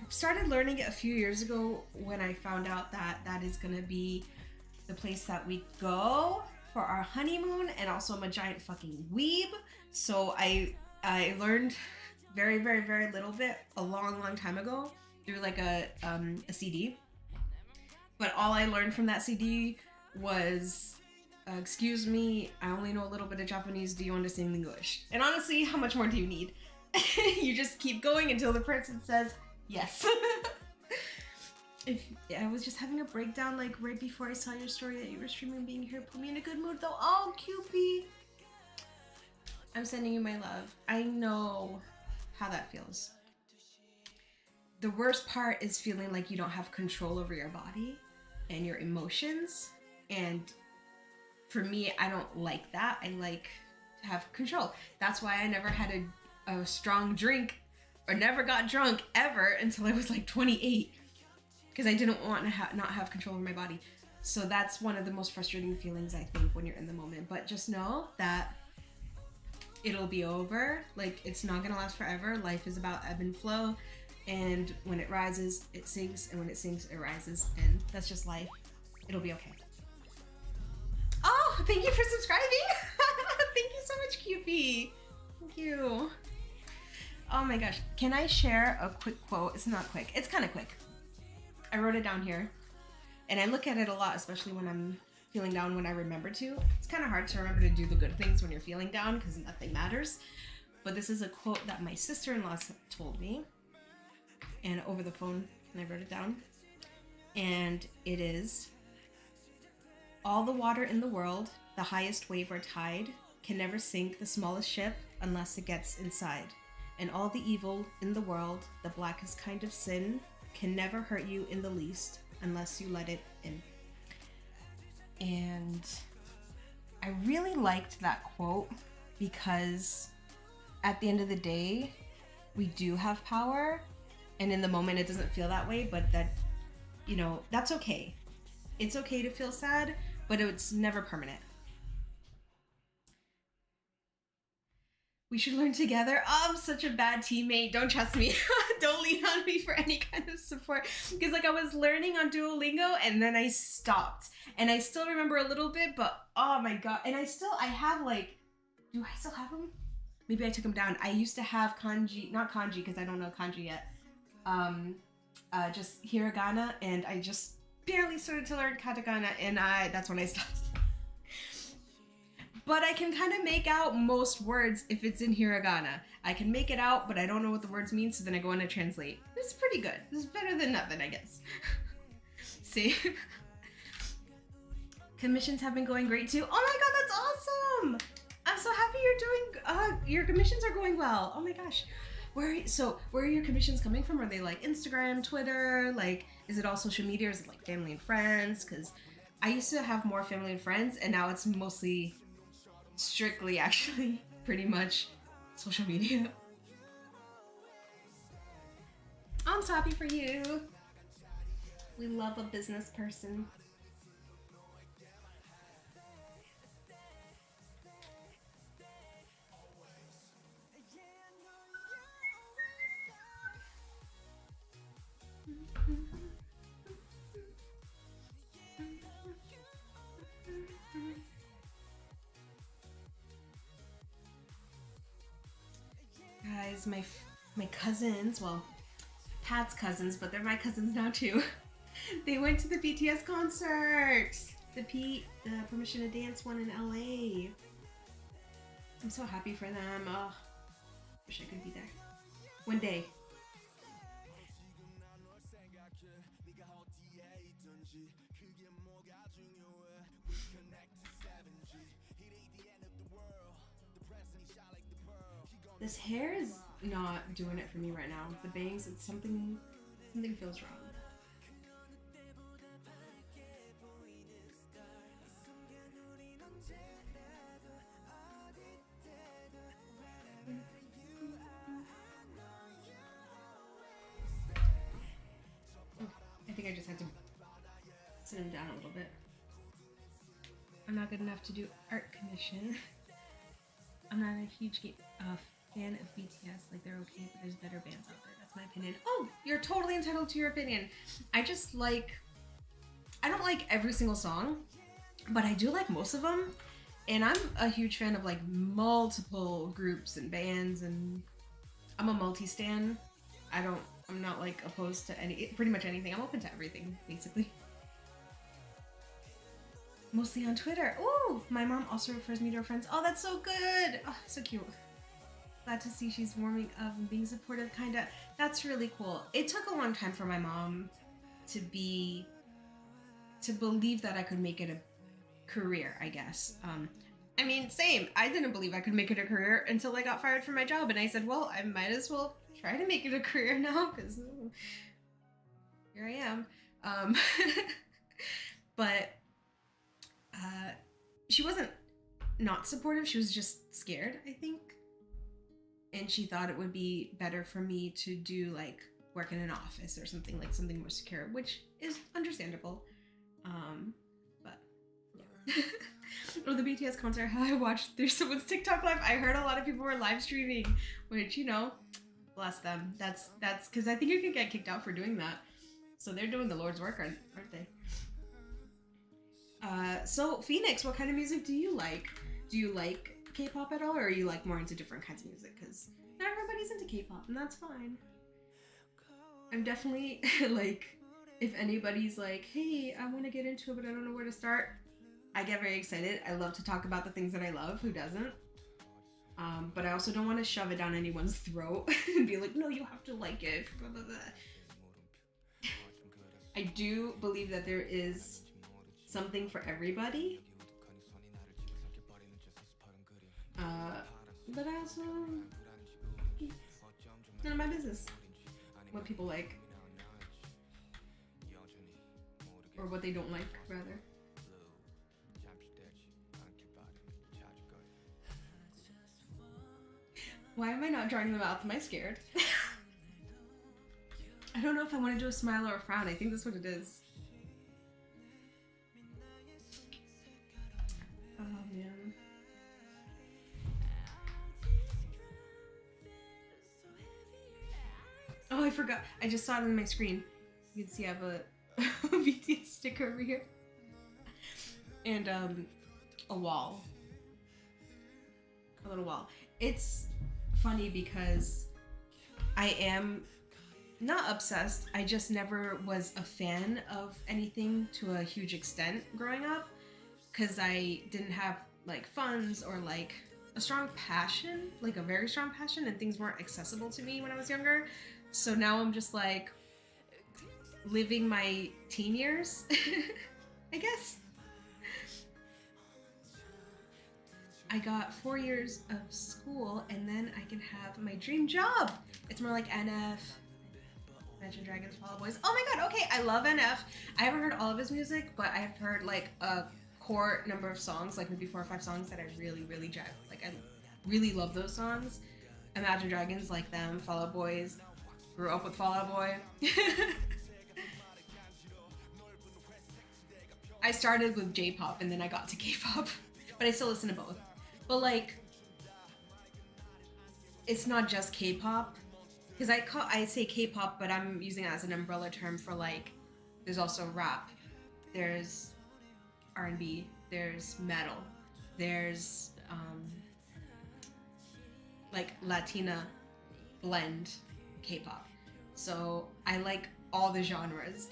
started learning it a few years ago when I found out that that is gonna be the place that we go for our honeymoon, and also I'm a giant fucking weeb. So I learned very, very, very little bit a long, long time ago through like a CD. But all I learned from that CD was, excuse me, I only know a little bit of Japanese, do you understand English? And honestly, how much more do you need? You just keep going until the person says yes. I was just having a breakdown like right before I saw your story that you were streaming being here. Put me in a good mood though. Oh, Cupid. I'm sending you my love. I know how that feels. The worst part is feeling like you don't have control over your body and your emotions. And for me, I don't like that. I like to have control. That's why I never had a strong drink or never got drunk ever until I was like 28, because I didn't want to not have control over my body. So that's one of the most frustrating feelings, I think, when you're in the moment. But just know that it'll be over. Like, it's not gonna last forever. Life is about ebb and flow, and when it rises, it sinks, and when it sinks, it rises, and that's just life. It'll be okay. Oh, thank you for subscribing. Thank you so much, Cupid. Thank you. Oh my gosh. Can I share a quick quote? It's not quick. It's kind of quick. I wrote it down here, and I look at it a lot, especially when I'm feeling down, when I remember to. It's kind of hard to remember to do the good things when you're feeling down because nothing matters. But this is a quote that my sister-in-law told me, and over the phone, and I wrote it down. And it is, all the water in the world, the highest wave or tide, can never sink the smallest ship unless it gets inside. And all the evil in the world, the blackest kind of sin, can never hurt you in the least unless you let it in. And I really liked that quote because at the end of the day, we do have power, and in the moment it doesn't feel that way, but that, you know, that's okay. It's okay to feel sad, but it's never permanent. We should learn together. Oh, I'm such a bad teammate. Don't trust me. Don't lean on me for any kind of support. Because like I was learning on Duolingo and then I stopped. And I still remember a little bit, but oh my god. And I have like, do I still have them? Maybe I took them down. I used to have kanji, not kanji because I don't know kanji yet. Just hiragana, and I just barely started to learn katakana, and that's when I stopped. But I can kind of make out most words if it's in hiragana. I can make it out, but I don't know what the words mean, so then I go on to translate. This is pretty good. This is better than nothing, I guess. See? Commissions have been going great too. Oh my god, that's awesome! I'm so happy you're doing, your commissions are going well. Oh my gosh. Where are your commissions coming from? Are they like Instagram, Twitter? Like, is it all social media, or is it like family and friends? Because I used to have more family and friends, and now it's mostly strictly, actually, pretty much social media. I'm so happy for you. We love a business person. Guys, my cousins, well, Pat's cousins, but they're my cousins now too. They went to the BTS concert, the Permission to Dance one in LA. I'm so happy for them. Oh, wish I could be there one day. This hair is not doing it for me right now. The bangs, it's something feels wrong. I think I just had to sit him down a little bit. I'm not good enough to do art commission. I'm not a huge fan of BTS. Like, they're okay, but there's better bands out there. That's my opinion. Oh, you're totally entitled to your opinion. I don't like every single song, but I do like most of them. And I'm a huge fan of like multiple groups and bands, and I'm a multi-stan. I'm not like opposed to pretty much anything. I'm open to everything, basically. Mostly on Twitter. Ooh, my mom also refers me to her friends. Oh, that's so good. Oh, so cute. Glad to see she's warming up and being supportive, kinda. That's really cool. It took a long time for my mom to believe that I could make it a career, I guess. I mean, same. I didn't believe I could make it a career until I got fired from my job, and I said, well, I might as well try to make it a career now, because here I am. But she wasn't not supportive. She was just scared, I think. And she thought it would be better for me to do like work in an office or something more secure, which is understandable. But yeah. Or the BTS concert, how I watched through someone's TikTok live. I heard a lot of people were live streaming, which, you know, bless them. That's because I think you could get kicked out for doing that. So they're doing the Lord's work, aren't they? So Phoenix, what kind of music do you like? Do you like K-pop at all, or are you like more into different kinds of music? Because not everybody's into K-pop, and that's fine. I'm definitely like, if anybody's like, hey, I want to get into it, but I don't know where to start, I get very excited. I love to talk about the things that I love. Who doesn't? But I also don't want to shove it down anyone's throat and be like, no, you have to like it. Blah, blah, blah. I do believe that there is something for everybody. But I also, none of my business what people like. Or what they don't like, rather. Why am I not drawing the mouth? Am I scared? I don't know if I want to do a smile or a frown. I think that's what it is. Oh, man. Oh, I forgot. I just saw it on my screen. You can see I have a BTS sticker over here. And a wall. A little wall. It's funny because I am not obsessed. I just never was a fan of anything to a huge extent growing up, because I didn't have like funds or like a strong passion, like a very strong passion, and things weren't accessible to me when I was younger. So now I'm just like living my teen years, I guess. I got 4 years of school, and then I can have my dream job. It's more like NF, Imagine Dragons, Fall Out Boys. Oh my god, okay, I love NF. I haven't heard all of his music, but I've heard like a core number of songs, like maybe 4 or 5 songs that I really jive. Like, I really love those songs. Imagine Dragons, like them. Fall Out Boys. Grew up with Fall Out Boy. I started with J-pop and then I got to K-pop, but I still listen to both. But like, it's not just K-pop, because I say K-pop, but I'm using it as an umbrella term for like, there's also rap, there's R&B, there's metal, there's like Latina blend K-pop. So I like all the genres.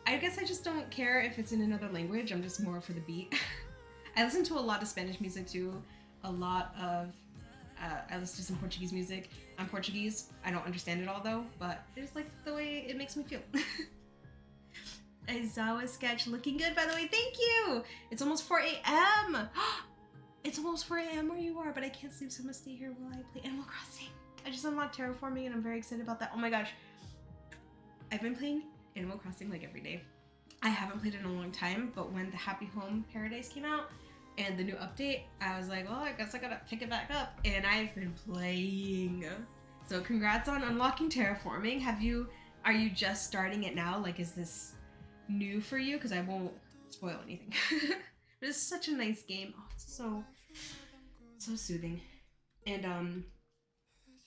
I guess I just don't care if it's in another language. I'm just more for the beat. I listen to a lot of Spanish music too. A lot of, I listen to some Portuguese music. I'm Portuguese. I don't understand it all though, but it's like the way it makes me feel. Aizawa sketch looking good, by the way. Thank you. It's almost 4 a.m. It's almost 4 a.m. where you are, but I can't sleep, so I'm gonna stay here while I play Animal Crossing. I just unlocked terraforming and I'm very excited about that. Oh my gosh. I've been playing Animal Crossing like every day. I haven't played it in a long time, but when the Happy Home Paradise came out and the new update, I was like, well, I guess I gotta pick it back up. And I've been playing. So congrats on unlocking terraforming. Are you just starting it now? Like, is this new for you? Because I won't spoil anything. But it's such a nice game. Oh, it's so soothing. And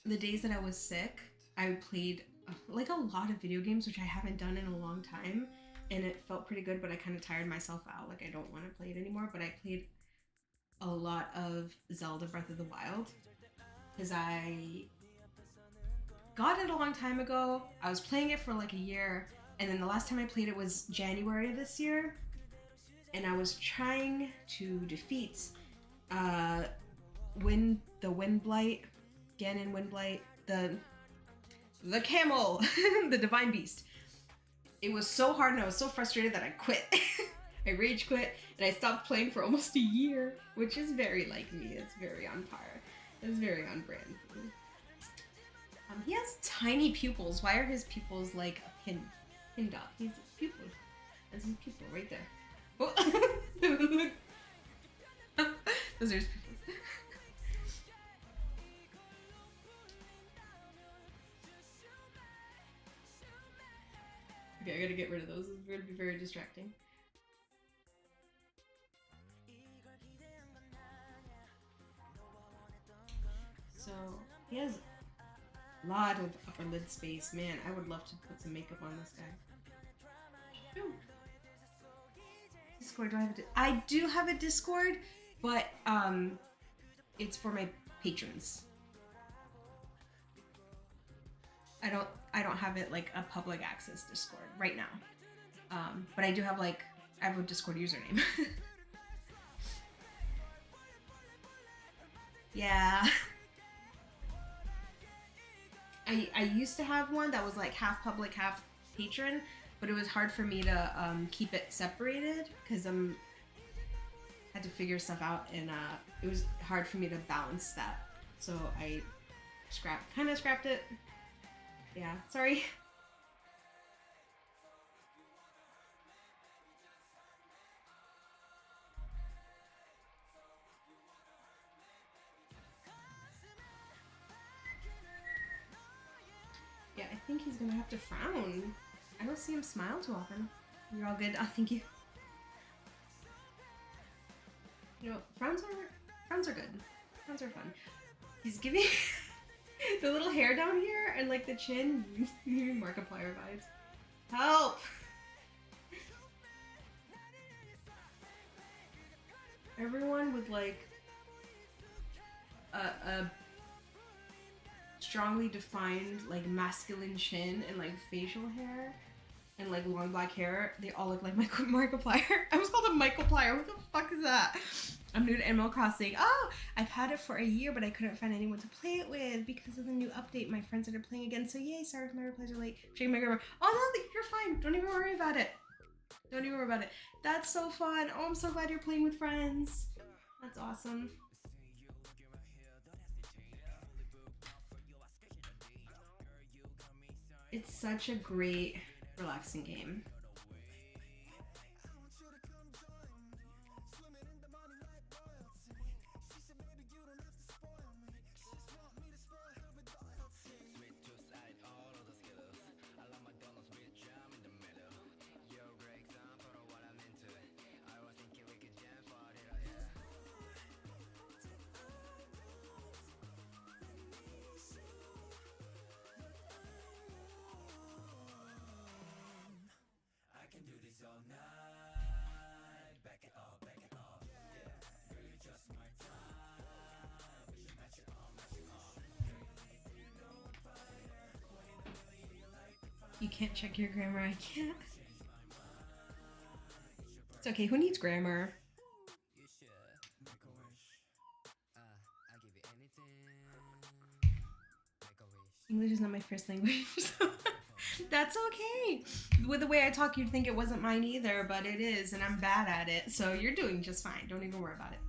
the days that I was sick, I played like a lot of video games, which I haven't done in a long time, and it felt pretty good, but I kind of tired myself out. Like, I don't want to play it anymore, but I played a lot of Zelda Breath of the Wild because I got it a long time ago. I was playing it for like a year, and then the last time I played it was January of this year, and I was trying to defeat the Windblight, Ganon Windblight, the camel, the Divine Beast. It was so hard and I was so frustrated that I quit. I rage quit and I stopped playing for almost a year, which is very like me. It's very on par. It's very on brand. He has tiny pupils. Why are his pupils like a pin dot? He's a pupil. That's his pupil right there. Oh. Those are his pupils. Okay, I gotta get rid of those. It's gonna be very distracting. So, he has a lot of upper lid space. Man, I would love to put some makeup on this guy. Ooh. Discord, do I have I do have a Discord, but it's for my patrons. I don't have it like a public access Discord right now. But I do have I have a Discord username. Yeah. I used to have one that was like half public, half patron, but it was hard for me to keep it separated because I had to figure stuff out, and it was hard for me to balance that. So I kind of scrapped it. Yeah, sorry. Yeah, I think he's gonna have to frown. I don't see him smile too often. You're all good. Oh, thank you. You know, frowns are good. Frowns are fun. He's giving the little hair down here and like the chin, Markiplier vibes. Help! Everyone with like a strongly defined like masculine chin and like facial hair and like long black hair, they all look like Markiplier. I was called a Michaelplier. What the fuck is that? I'm new to Animal Crossing. Oh, I've had it for a year, but I couldn't find anyone to play it with because of the new update. My friends started playing again, so yay, sorry if my replies are late. Checking my grammar. Oh no, you're fine. Don't even worry about it. Don't even worry about it. That's so fun. Oh, I'm so glad you're playing with friends. That's awesome. It's such a great, relaxing game. You can't check your grammar, I can't. It's okay, who needs grammar? English is not my first language, so that's okay. With the way I talk, you'd think it wasn't mine either, but it is, and I'm bad at it, so you're doing just fine. Don't even worry about it.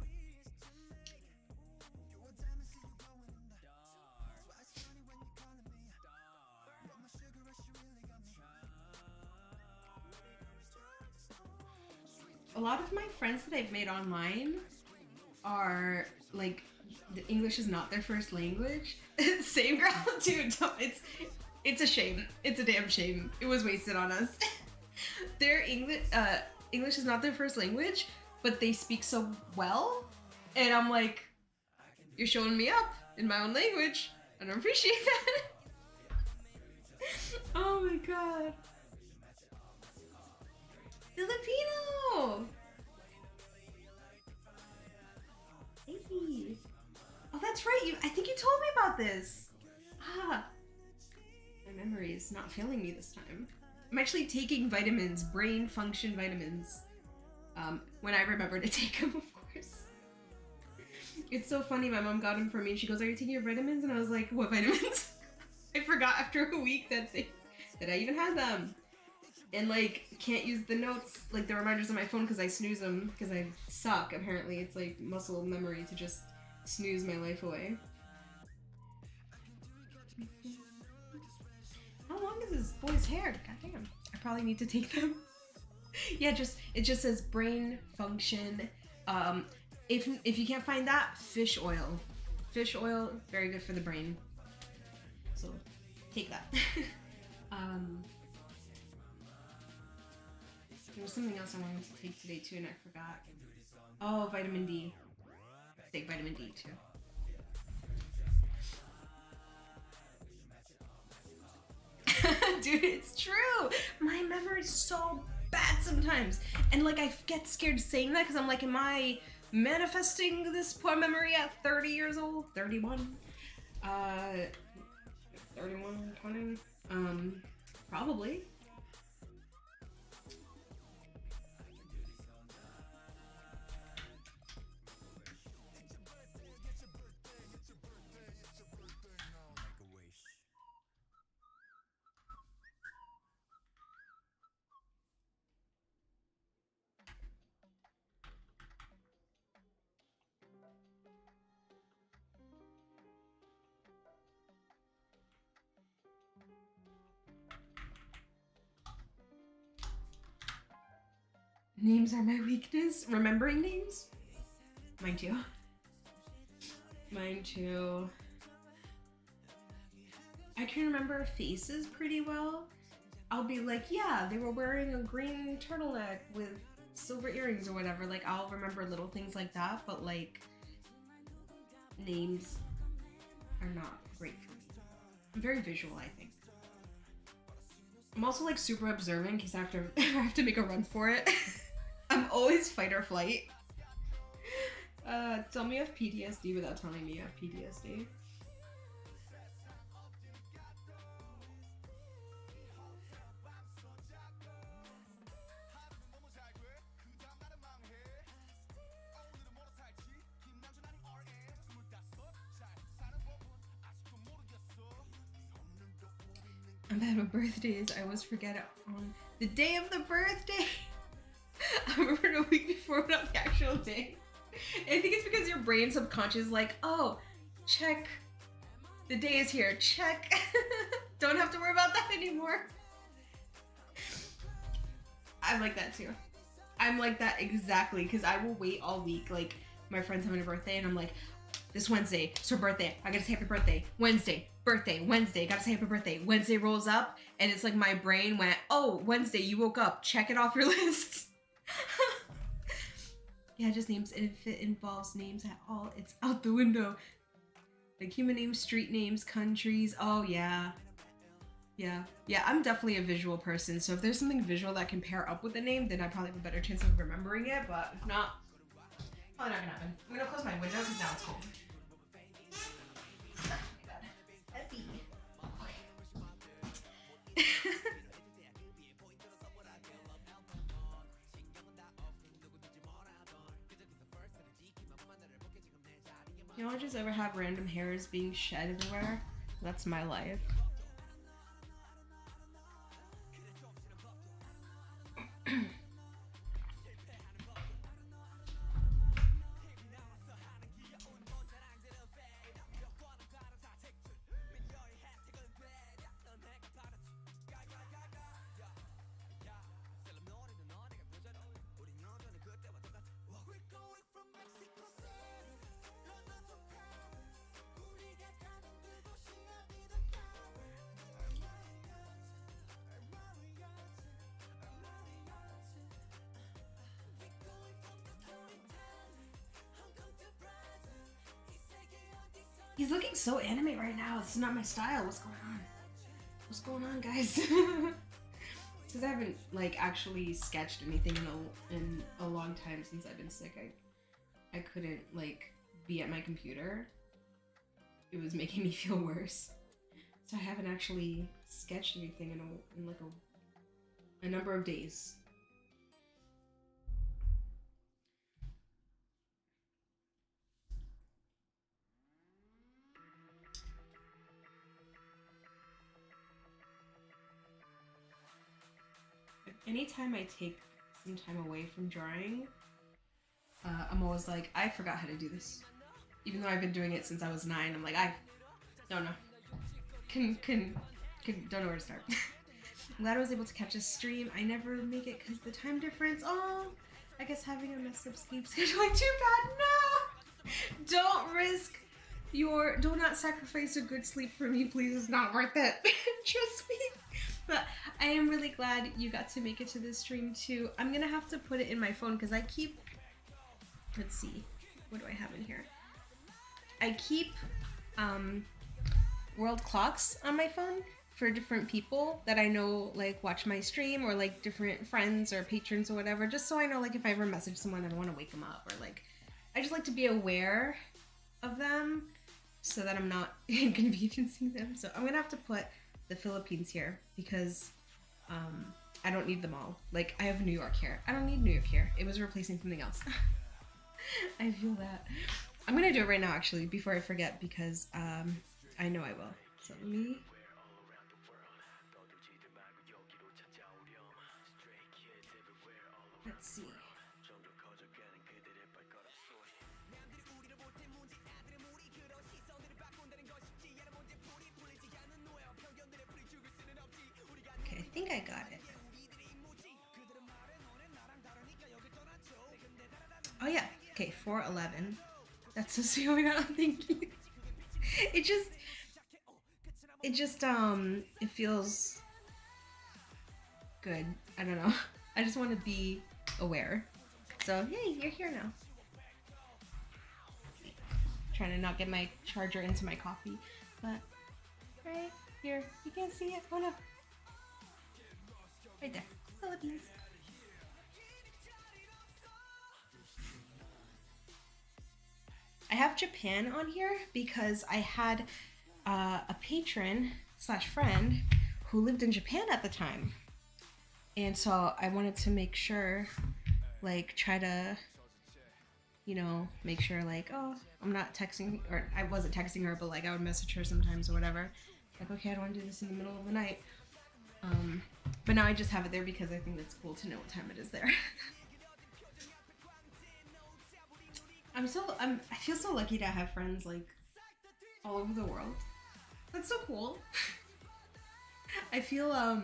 a lot of my friends that I've made online are like, the English is not their first language. Same girl, dude. It's a shame. It's a damn shame. It was wasted on us. Their English is not their first language, but they speak so well, and I'm like, you're showing me up in my own language. I don't appreciate that. Oh my god. Filipino! Hey. Oh, that's right. I think you told me about this. Ah. My memory is not failing me this time. I'm actually taking vitamins, brain function vitamins. When I remember to take them, of course. It's so funny, my mom got them for me and she goes, are you taking your vitamins? And I was like, what vitamins? I forgot after a week that I even had them. And like, can't use the notes, like the reminders on my phone because I snooze them, because I suck apparently. It's like muscle memory to just snooze my life away. How long is this boy's hair? Goddamn. I probably need to take them. Yeah, it just says brain function. If you can't find that, fish oil. Fish oil, very good for the brain. So take that. There was something else I wanted to take today too, and I forgot. Oh, vitamin D. Take vitamin D too. Dude, it's true. My memory's so bad sometimes, and like I get scared saying that because I'm like, am I manifesting this poor memory at 30 years old? 31? 31, 20? Probably. Names are my weakness. Remembering names? Mine too. Mine too. I can remember faces pretty well. I'll be like, yeah, they were wearing a green turtleneck with silver earrings or whatever. Like, I'll remember little things like that, but like, names are not great for me. I'm very visual, I think. I'm also like super observant because I have to make a run for it. I'm always fight or flight. Tell me you have PTSD without telling me you have PTSD. I'm bad with birthdays. I always forget it on the day of the birthday. I remember a week before, not the actual day. And I think it's because your brain subconscious is like, oh, check. The day is here. Check. Don't have to worry about that anymore. I'm like that too. I'm like that exactly, because I will wait all week. Like, my friend's having a birthday and I'm like, this Wednesday, it's her birthday. I gotta say happy birthday. Wednesday, gotta say happy birthday. Wednesday rolls up and it's like my brain went, oh, Wednesday, you woke up. Check it off your list. Yeah, just names. And if it involves names at all, it's out the window. Like human names, street names, countries. Oh, yeah. Yeah, I'm definitely a visual person. So if there's something visual that can pair up with the name, then I probably have a better chance of remembering it. But if not, probably not gonna happen. I'm gonna close my window because now it's cold. Oh my god. Heavy. Okay. You don't just ever have random hairs being shed everywhere? That's my life. He's looking so anime right now. This is not my style. What's going on? What's going on, guys? Because I haven't like actually sketched anything in a long time since I've been sick. I couldn't like be at my computer. It was making me feel worse. So I haven't actually sketched anything in like a number of days. Anytime I take some time away from drawing, I'm always like, I forgot how to do this. Even though I've been doing it since I was 9, I'm like, I don't know. Don't know where to start. I'm glad I was able to catch a stream. I never make it because the time difference. Oh, I guess having a messed up sleep scheduling too bad. No! Do not sacrifice a good sleep for me, please. It's not worth it. Trust me. But I am really glad you got to make it to this stream too. I'm gonna have to put it in my phone because I keep, let's see, what do I have in here? I keep world clocks on my phone for different people that I know like watch my stream, or like different friends or patrons or whatever, just so I know like if I ever message someone, I don't want to wake them up, or like I just like to be aware of them so that I'm not inconveniencing them. So I'm gonna have to put the Philippines here because I don't need them all. Like I have New York here. I don't need New York here. It was replacing something else. I feel that. I'm gonna do it right now actually before I forget because I know I will. So let me. Let's see. Okay, I think I got it. Oh yeah. Okay, 411. That's just going on. Thank you. It feels good. I don't know. I just want to be aware. So yay, you're here now. Trying to not get my charger into my coffee, but right here, you can't see it. Oh no. Right there, Philippines. I have Japan on here because I had a patron / friend who lived in Japan at the time. And so I wanted to make sure, like, try to, you know, make sure, like, oh, I'm not texting, or I wasn't texting her, but, like, I would message her sometimes or whatever. Like, okay, I don't want to do this in the middle of the night. But now I just have it there because I think it's cool to know what time it is there. I feel so lucky to have friends, like, all over the world. That's so cool. I feel, I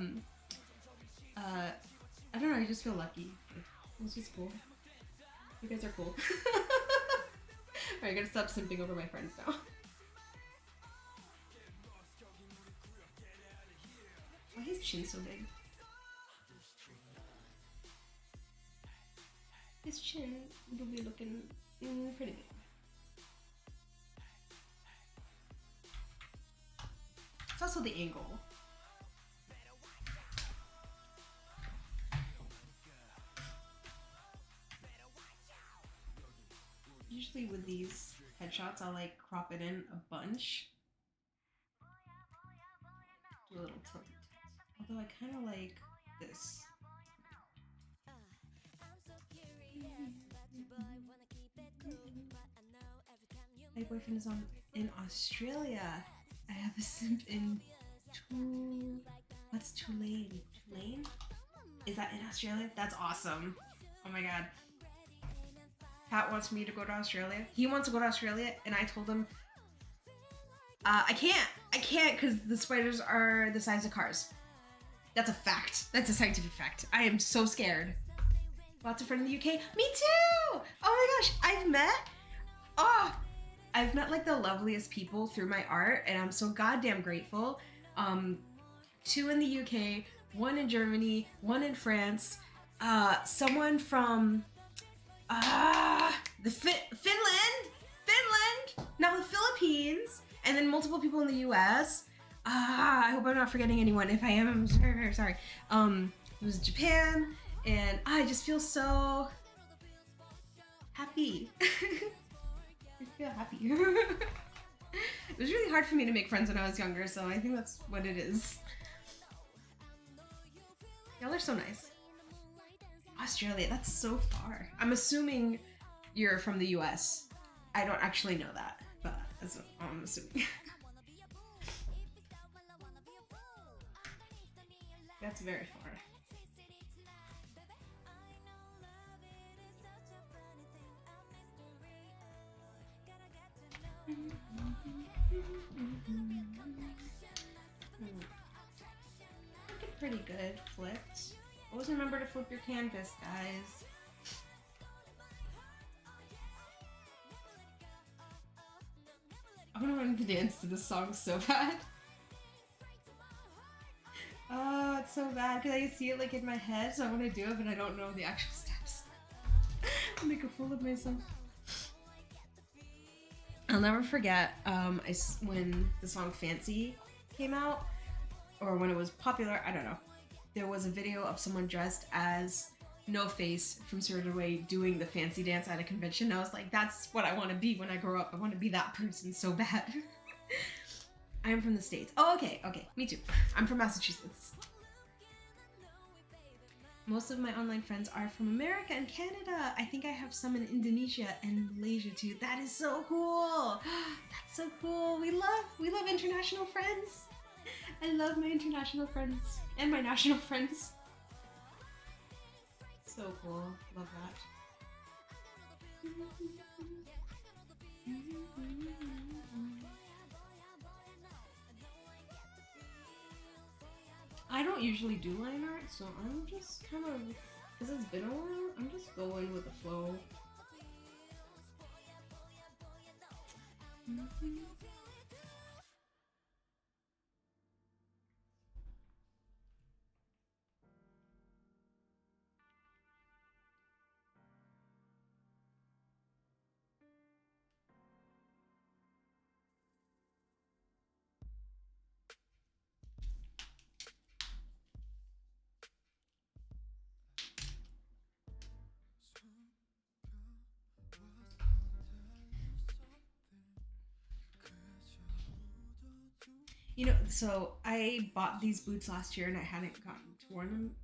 don't know, I just feel lucky. It's just cool. You guys are cool. Alright, I gotta stop simping over my friends now. Why is his chin so big? His chin will be looking pretty big. It's also the angle. Usually with these headshots, I'll like crop it in a bunch. Do a little tilt. Although I kind of like this. My boyfriend is in Australia. I have a simp in what's Tulane? Tulane? Is that in Australia? That's awesome. Oh my god. Pat wants me to go to Australia. He wants to go to Australia, and I told him, I can't because the spiders are the size of cars. That's a fact. That's a scientific fact. I am so scared. Lots of friends in the UK. Me too! Oh my gosh, I've met like the loveliest people through my art, and I'm so goddamn grateful. 2 in the UK, 1 in Germany, 1 in France, someone from Finland, now the Philippines, then multiple people in the US. I hope I'm not forgetting anyone. If I am, I'm very, very sorry. It was Japan, and I just feel so happy. I feel happy. It was really hard for me to make friends when I was younger, so I think that's what it is. Y'all are so nice. Australia, that's so far. I'm assuming you're from the US. I don't actually know that, but that's what I'm assuming. That's very far. Pretty good. Flipped. Always remember to flip your canvas, guys. I want to dance to this song so bad. Oh, it's so bad because I see it like in my head, so I want to do it, but I don't know the actual steps. I'll make a fool of myself. I'll never forget when the song Fancy came out, or when it was popular, I don't know. There was a video of someone dressed as No Face from Spirited Away doing the fancy dance at a convention. I was like, that's what I want to be when I grow up. I want to be that person so bad. I am from the States. Oh, okay, me too. I'm from Massachusetts. Most of my online friends are from America and Canada. I think I have some in Indonesia and Malaysia too. That is so cool. That's so cool. We love international friends. I love my international friends and my national friends. So cool. Love that. I don't usually do line art, so I'm just kind of, because it's been a while, I'm just going with the flow. You know, so I bought these boots last year and I hadn't gotten to wear them.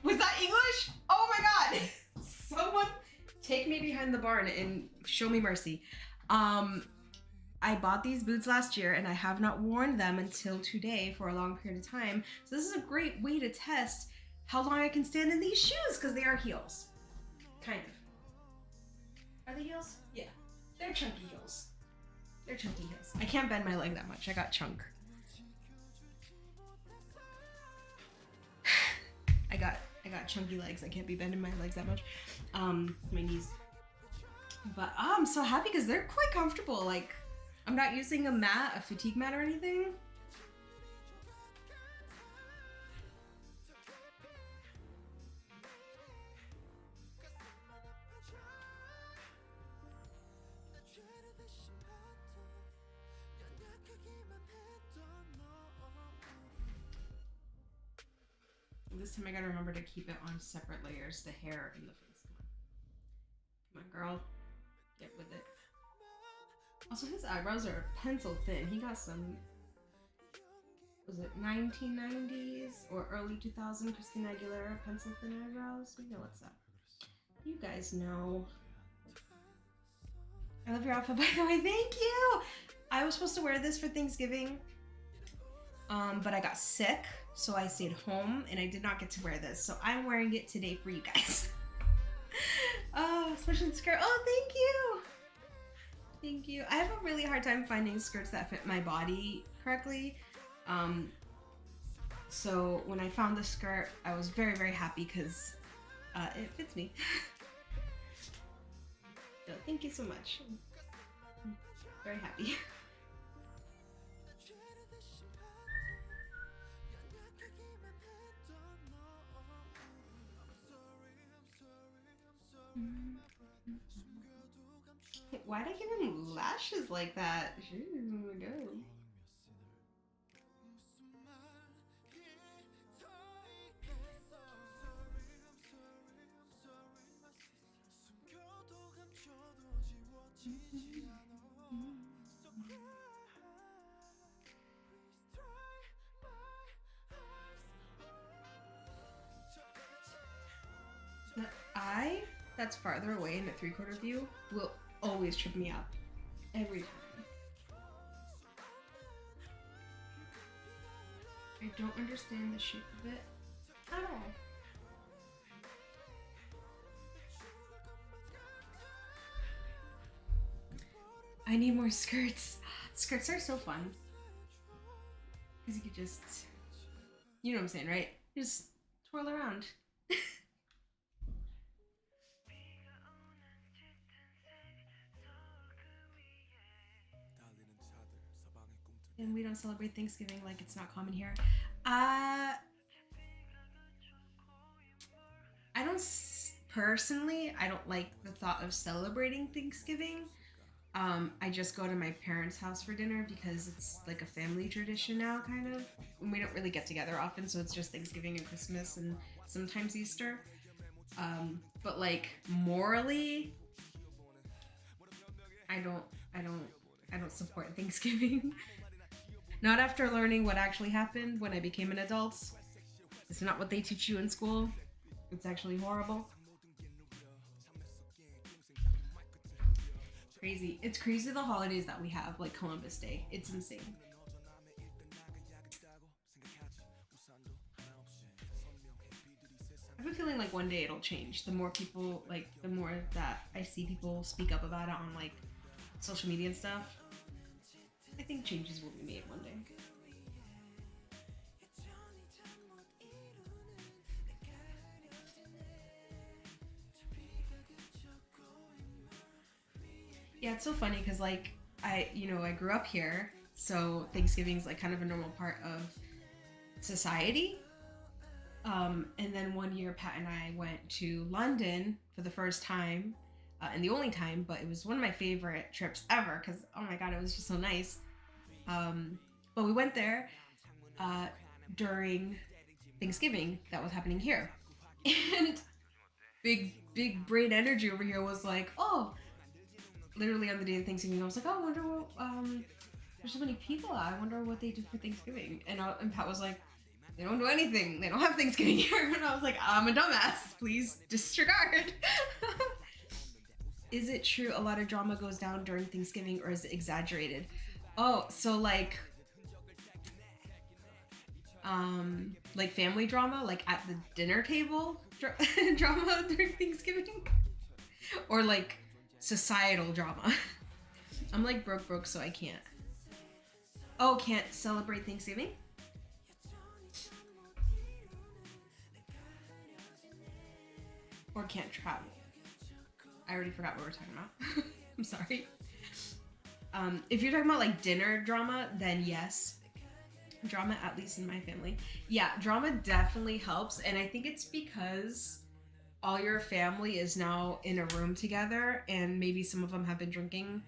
Was that English? Oh my god! Someone take me behind the barn and show me mercy. I bought these boots last year and I have not worn them until today for a long period of time. So this is a great way to test how long I can stand in these shoes because they are heels. Kind of. Are they heels? Yeah. They're chunky heels. They're chunky heels. I can't bend my leg that much. I got chunk. I got chunky legs. I can't be bending my legs that much. My knees. But I'm so happy because they're quite comfortable. Like, I'm not using a mat, a fatigue mat or anything. This time I gotta remember to keep it on separate layers, the hair and the face. Come on, girl. Get with it. Also, his eyebrows are pencil thin. He got some, was it 1990s or early 2000 Christina Aguilera pencil thin eyebrows? You know what's up. You guys know. I love your outfit, by the way. Thank you! I was supposed to wear this for Thanksgiving, but I got sick. So I stayed home and I did not get to wear this. So I'm wearing it today for you guys. Oh, especially the skirt. Oh, thank you. Thank you. I have a really hard time finding skirts that fit my body correctly. So when I found this skirt, I was very, very happy because it fits me. So thank you so much. I'm very happy. Why'd I give him lashes like that? Oh my god. The eye that's farther away in a 3/4 view will always trip me up. Every time. I don't understand the shape of it at all. I need more skirts. Skirts are so fun. Because you could just, you know what I'm saying, right? Just twirl around. And we don't celebrate Thanksgiving like it's not common here. I don't personally, I don't like the thought of celebrating Thanksgiving. I just go to my parents' house for dinner because it's like a family tradition now, kind of. And we don't really get together often, so it's just Thanksgiving and Christmas and sometimes Easter. But like morally, I don't support Thanksgiving. Not after learning what actually happened when I became an adult. It's not what they teach you in school. It's actually horrible. Crazy. It's crazy the holidays that we have, like Columbus Day. It's insane. I have a feeling like one day it'll change. The more people, like, the more that I see people speak up about it on, like, social media and stuff. I think changes will be made one day. Yeah, it's so funny because like I grew up here, so Thanksgiving's like kind of a normal part of society. And then one year Pat and I went to London for the first time, and the only time, but it was one of my favorite trips ever because oh my god, it was just so nice. But we went there during Thanksgiving that was happening here. And big brain energy over here was like, oh, literally on the day of Thanksgiving, I was like, oh, I wonder what, there's so many people out. I wonder what they do for Thanksgiving. And Pat was like, they don't do anything. They don't have Thanksgiving here. And I was like, I'm a dumbass. Please disregard. Is it true a lot of drama goes down during Thanksgiving or is it exaggerated? Oh, so like family drama, like at the dinner table drama during Thanksgiving? Or like societal drama? I'm like broke, so I can't. Oh, can't celebrate Thanksgiving? Or can't travel? I already forgot what we're talking about. I'm sorry. If you're talking about like dinner drama, then yes. Drama, at least in my family. Yeah, drama definitely helps. And I think it's because all your family is now in a room together and maybe some of them have been drinking.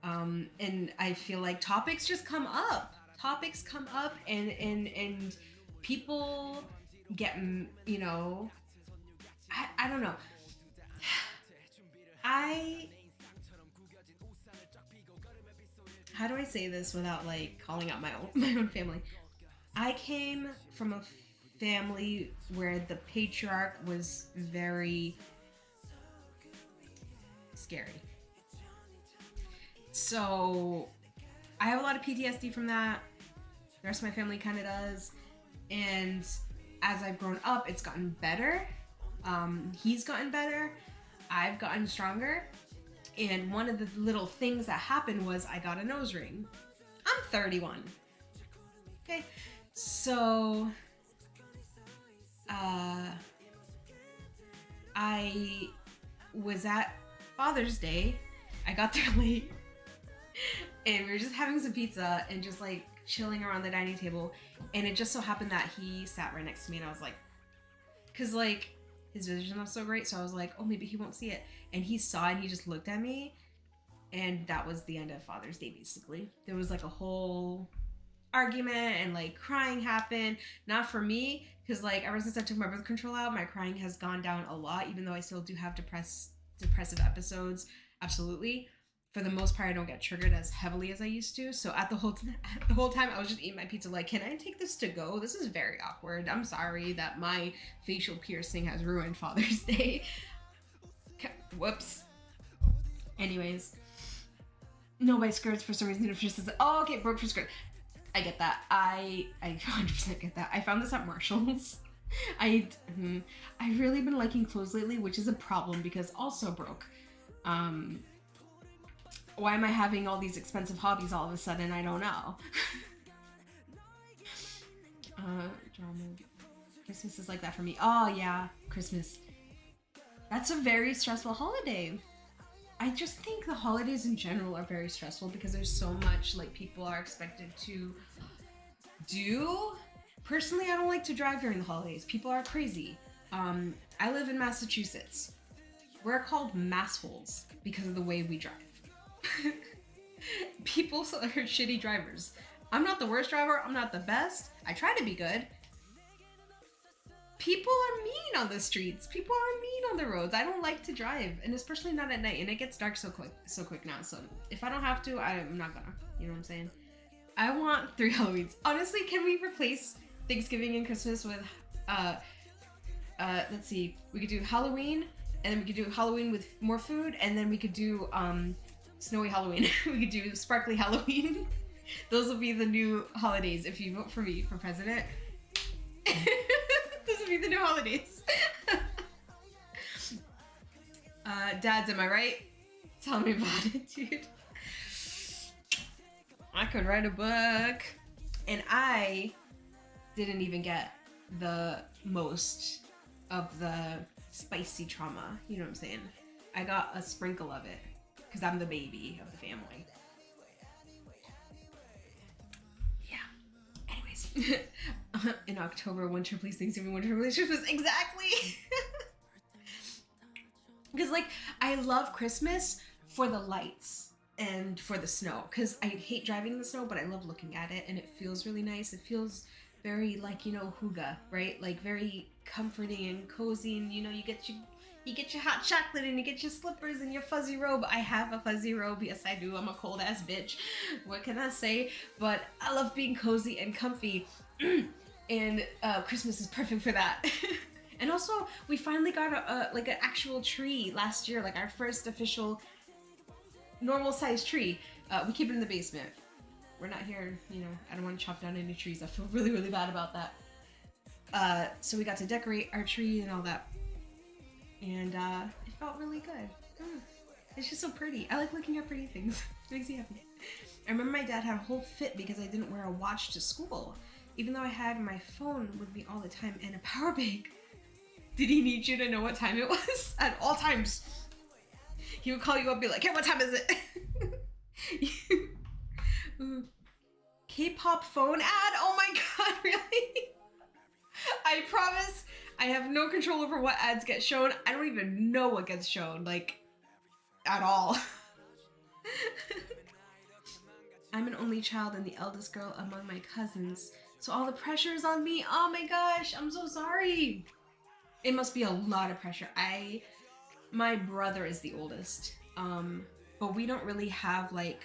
And I feel like topics just come up. Topics come up and people get, I don't know. How do I say this without like calling out my own family? I came from a family where the patriarch was very scary. So I have a lot of PTSD from that. The rest of my family kind of does. And as I've grown up, it's gotten better. He's gotten better. I've gotten stronger. And one of the little things that happened was I got a nose ring. I'm 31. Okay. So, I was at Father's Day. I got there late. And we were just having some pizza and just like chilling around the dining table. And it just so happened that he sat right next to me and I was like, cause like his vision was so great. So I was like, oh, maybe he won't see it. And he saw it and he just looked at me And that was the end of Father's Day, basically. There was like a whole argument and like crying happened. Not for me, because like ever since I took my birth control out, my crying has gone down a lot, even though I still do have depressive episodes. Absolutely. For the most part, I don't get triggered as heavily as I used to. So at the whole time, I was just eating my pizza like, can I take this to go? This is very awkward. I'm sorry that my facial piercing has ruined Father's Day. Whoops. Anyways. No, my skirts for some reason it just says, oh, okay, broke for skirt. I get that. I 100% get that. I found this at Marshall's. I really been liking clothes lately, which is a problem because also broke. Why am I having all these expensive hobbies all of a sudden? I don't know. Drama. Christmas is like that for me. Oh yeah, Christmas. That's a very stressful holiday. I just think the holidays in general are very stressful because there's so much like people are expected to do. Personally, I don't like to drive during the holidays. People are crazy. I live in Massachusetts. We're called massholes because of the way we drive. People are shitty drivers. I'm not the worst driver. I'm not the best. I try to be good. People are mean on the streets. People are mean on the roads. I don't like to drive, and especially not at night. And it gets dark so quick now. So if I don't have to, I'm not gonna. You know what I'm saying? I want 3 Halloweens. Honestly, can we replace Thanksgiving and Christmas with let's see. We could do Halloween, and then we could do Halloween with more food, and then we could do Snowy Halloween. We could do Sparkly Halloween. Those will be the new holidays if you vote for me for president. Those will be the new holidays. Dads, am I right? Tell me about it, dude. I could write a book. And I didn't even get the most of the spicy trauma. You know what I'm saying? I got a sprinkle of it because I'm the baby of the family. Yeah. Anyways, in October, winter please Thanksgiving, winter please Christmas. Exactly. Because like I love Christmas for the lights and for the snow, because I hate driving in the snow, but I love looking at it and it feels really nice. It feels very like, you know, hygge, right? Like very comforting and cozy, and you know, you get your hot chocolate and you get your slippers and your fuzzy robe. I have a fuzzy robe. Yes, I do. I'm a cold ass bitch. What can I say? But I love being cozy and comfy. And Christmas is perfect for that. And also, we finally got an actual tree last year, like our first official normal sized tree. We keep it in the basement. We're not here, you know, I don't want to chop down any trees. I feel really, really bad about that. So we got to decorate our tree and all that. And it felt really good. It's just so pretty. I like looking at pretty things. It makes me happy. I remember my dad had a whole fit because I didn't wear a watch to school, even though I had my phone with me all the time and a power bank. Did he need you to know what time it was? At all times. He would call you up and be like, hey, what time is it? K-pop phone ad? Oh my god, really? I promise I have no control over what ads get shown. I don't even know what gets shown, like, at all. I'm an only child and the eldest girl among my cousins, so all the pressure is on me. Oh my gosh, I'm so sorry. It must be a lot of pressure. My brother is the oldest, but we don't really have like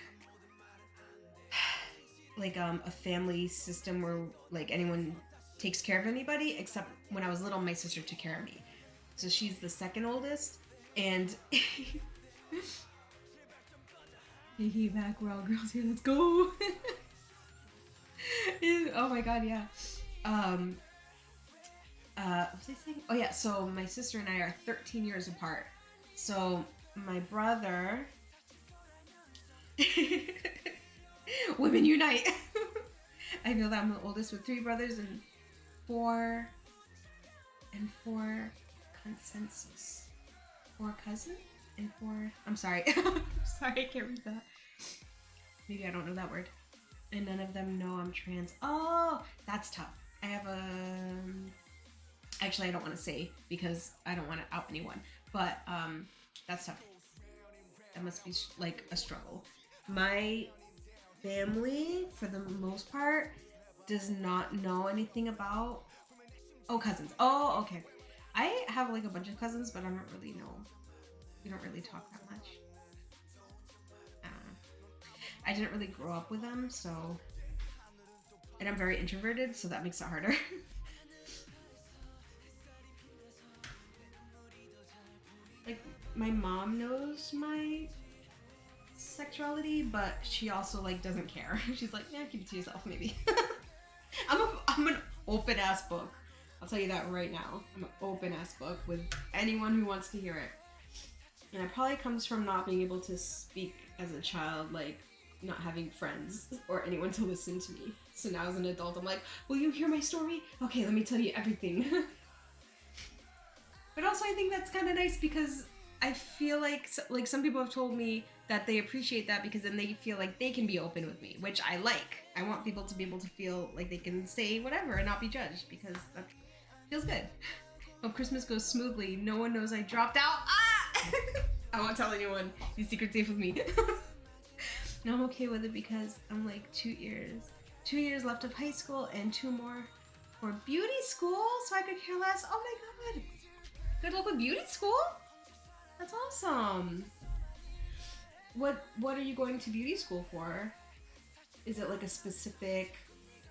a family system where like anyone takes care of anybody, except when I was little, my sister took care of me. So she's the second oldest, and back, we're all girls here, let's go. Oh my god, yeah. What was I saying? Oh yeah, so my sister and I are 13 years apart. So my brother... Women unite! I feel that I'm the oldest with 3 brothers and 4 consensus. 4 cousins and 4... I'm sorry. Sorry, I can't read that. Maybe I don't know that word. And none of them know I'm trans. Oh, that's tough. I have a... Actually, I don't want to say because I don't want to out anyone. But that's tough. must be like a struggle. My family, for the most part, does not know anything about. Oh, cousins. Oh, okay. I have like a bunch of cousins, but I don't really know. We don't really talk that much. I didn't really grow up with them, so. And I'm very introverted, so that makes it harder. Like, my mom knows my sexuality, but she also like doesn't care. She's like, yeah, keep it to yourself, maybe. I'm an open ass book. I'll tell you that right now. I'm an open ass book with anyone who wants to hear it. And it probably comes from not being able to speak as a child, like not having friends or anyone to listen to me. So now as an adult, I'm like, will you hear my story? Okay, let me tell you everything. But also I think that's kind of nice because I feel like some people have told me that they appreciate that because then they feel like they can be open with me, which I like. I want people to be able to feel like they can say whatever and not be judged because that feels good. Hope Christmas goes smoothly. No one knows I dropped out. Ah! I won't tell anyone. These secrets safe with me. And I'm okay with it because I'm like 2 years. 2 years left of high school and 2 more for beauty school, so I could care less. Oh my god. Good luck with beauty school? That's awesome. What are you going to beauty school for? Is it like a specific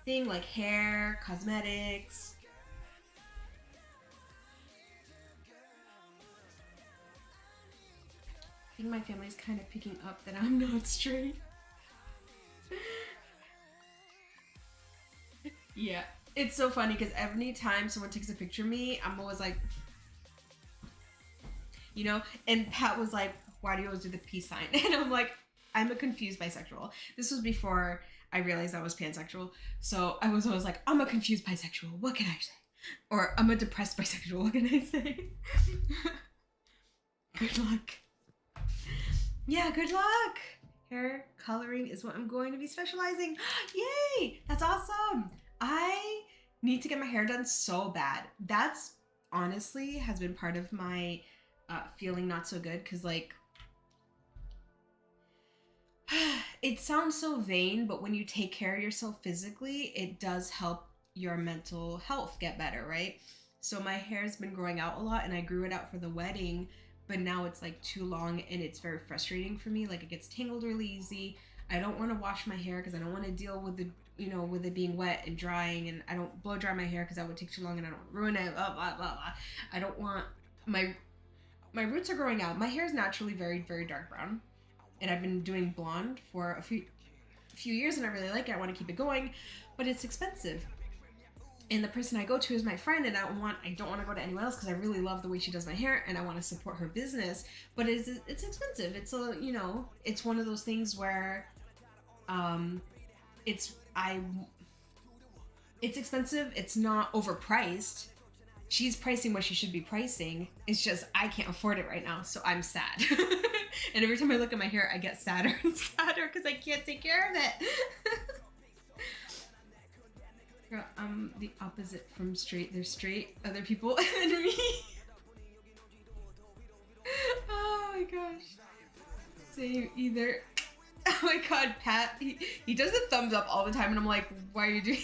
thing, like hair, cosmetics? I think my family's kind of picking up that I'm not straight. Yeah, it's so funny because every time someone takes a picture of me, I'm always like, you know, and Pat was like, why do you always do the peace sign? And I'm like, I'm a confused bisexual. This was before I realized I was pansexual. So I was always like, I'm a confused bisexual. What can I say? Or I'm a depressed bisexual. What can I say? Good luck. Yeah, good luck. Hair coloring is what I'm going to be specializing. Yay! That's awesome. I need to get my hair done so bad. That's honestly has been part of my feeling not so good because like it sounds so vain, but when you take care of yourself physically, it does help your mental health get better, right? So my hair's been growing out a lot and I grew it out for the wedding, but now it's like too long and it's very frustrating for me. Like it gets tangled really easy. I don't want to wash my hair because I don't want to deal with the, you know, with it being wet and drying, and I don't blow dry my hair because that would take too long and I don't ruin it, blah, blah, blah, blah. I don't want my roots are growing out. My hair is naturally very, very dark brown. And I've been doing blonde for a few years and I really like it. I want to keep it going, but it's expensive. And the person I go to is my friend, and I don't want to go to anyone else because I really love the way she does my hair and I want to support her business. But it's expensive. It's a, you know, it's one of those things where, it's expensive. It's not overpriced. She's pricing what she should be pricing. It's just I can't afford it right now, so I'm sad. And every time I look at my hair, I get sadder and sadder because I can't take care of it. Girl, I'm the opposite from straight. There's straight other people and me. Oh my gosh. Same either. Oh my god, Pat. He does a thumbs up all the time and I'm like, why are you doing?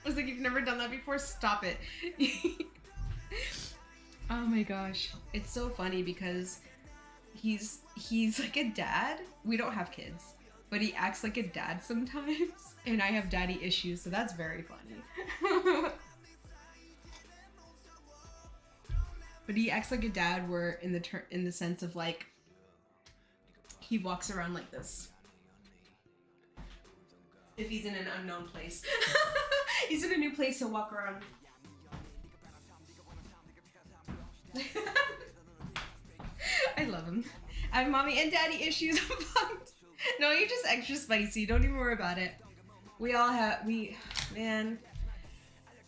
I was like, you've never done that before? Stop it. Oh my gosh. It's so funny because he's like a dad. We don't have kids, but he acts like a dad sometimes. And I have daddy issues, so that's very funny. But he acts like a dad where in the sense of like he walks around like this. If he's in an unknown place. He's in a new place, he'll walk around. I love him. I have mommy and daddy issues. No, you're just extra spicy. Don't even worry about it. We all have, man,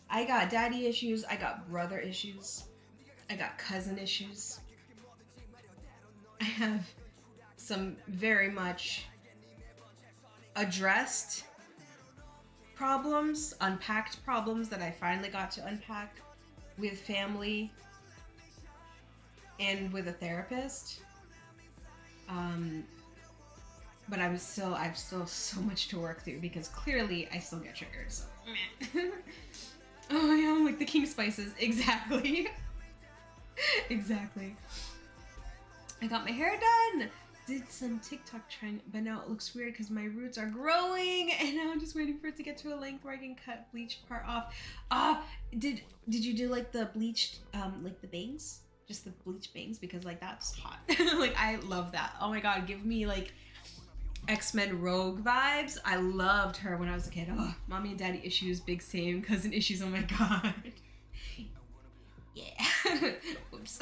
I got daddy issues. I got brother issues. I got cousin issues. I have some very much addressed problems, unpacked problems that I finally got to unpack with family and with a therapist. But I've still so much to work through because clearly I still get triggered. So, meh. Oh, I am like the king spices. Exactly. Exactly. I got my hair done. Did some TikTok trend, but now it looks weird because my roots are growing, and now I'm just waiting for it to get to a length where I can cut bleached part off. Did you do like the bleached like the bangs? Just the bleached bangs, because like that's hot. Like I love that. Oh my god, give me like X-Men Rogue vibes. I loved her when I was a kid. Oh, mommy and daddy issues, big same, cousin issues. Oh my god. Yeah. Whoops.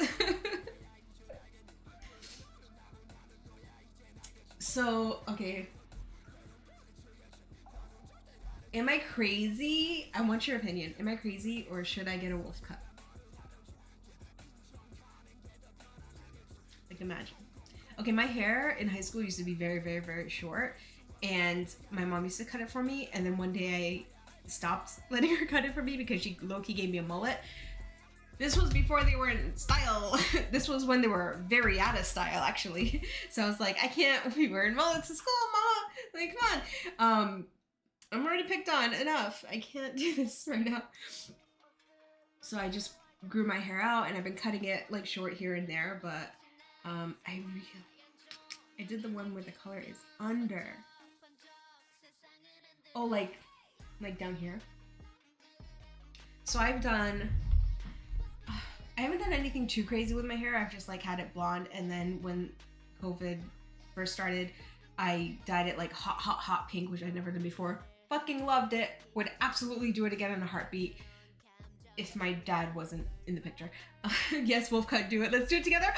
So, okay. Am I crazy? I want your opinion. Am I crazy, or should I get a wolf cut? Like, imagine. Okay, my hair in high school used to be very, very, very short, and my mom used to cut it for me, and then one day I stopped letting her cut it for me because she low-key gave me a mullet. This was before they were in style. This was when they were very out of style, actually. So I was like, I can't be wearing mullets to school, mama. Like, come on. I'm already picked on enough. I can't do this right now. So I just grew my hair out, and I've been cutting it like short here and there, but I did the one where the color is under. Oh, like down here. So I haven't done anything too crazy with my hair. I've just like had it blonde, and then when COVID first started, I dyed it like hot pink, which I'd never done before. Fucking loved it. Would absolutely do it again in a heartbeat if my dad wasn't in the picture. Yes, Wolf Cut, do it. Let's do it together.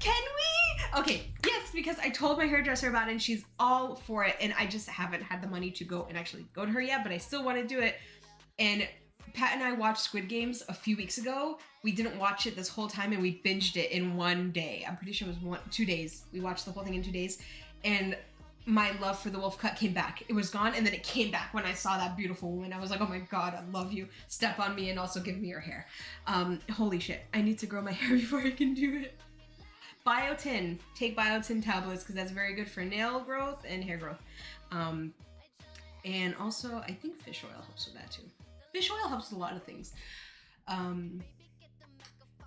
Can we? Okay, yes, because I told my hairdresser about it and she's all for it, and I just haven't had the money to go and actually go to her yet, but I still want to do it. And Pat and I watched Squid Games a few weeks ago. We didn't watch it this whole time, and we binged it in one day. I'm pretty sure it was 2 days. We watched the whole thing in 2 days, and my love for the wolf cut came back. It was gone, and then it came back when I saw that beautiful woman. I was like, oh my god, I love you. Step on me and also give me your hair. Holy shit. I need to grow my hair before I can do it. Biotin. Take biotin tablets because that's very good for nail growth and hair growth. And also, I think fish oil helps with that too. Fish oil helps with a lot of things. And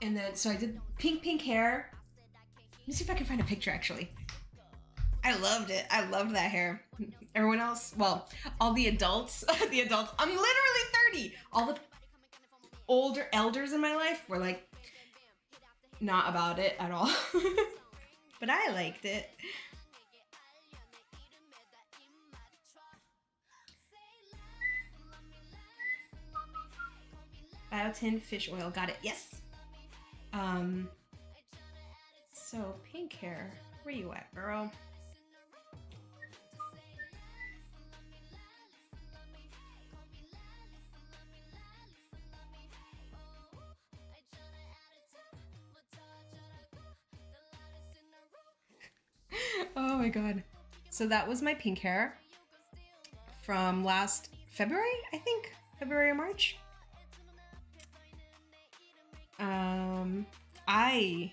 then, so I did pink hair. Let me see if I can find a picture actually. I loved it. I loved that hair. Everyone else, well, all the adults, I'm literally 30. All the older elders in my life were like, not about it at all. But I liked it. Biotin fish oil, got it, yes. So pink hair, where you at, girl? Oh my god. So that was my pink hair from last February, I think. February or March. I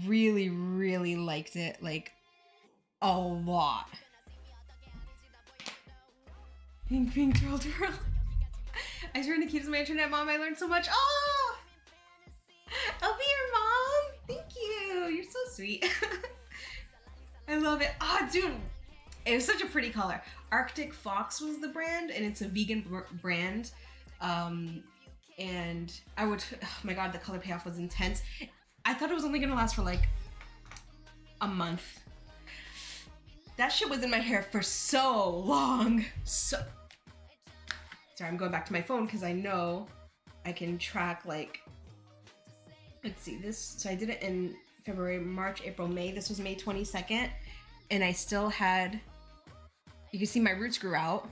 really liked it, like a lot. Pink twirl. I turned the keys to my internet, mom. I learned so much. Oh, I'll be your mom. Thank you. You're so sweet. I love it. Ah, dude, it was such a pretty color. Arctic Fox was the brand, and it's a vegan brand. And I would, oh my god, the color payoff was intense. I thought it was only gonna last for like a month. That shit was in my hair for so long. Sorry, I'm going back to my phone because I know I can track like, let's see this. So I did it in February, March, April, May. This was May 22nd. And I still had, you can see my roots grew out.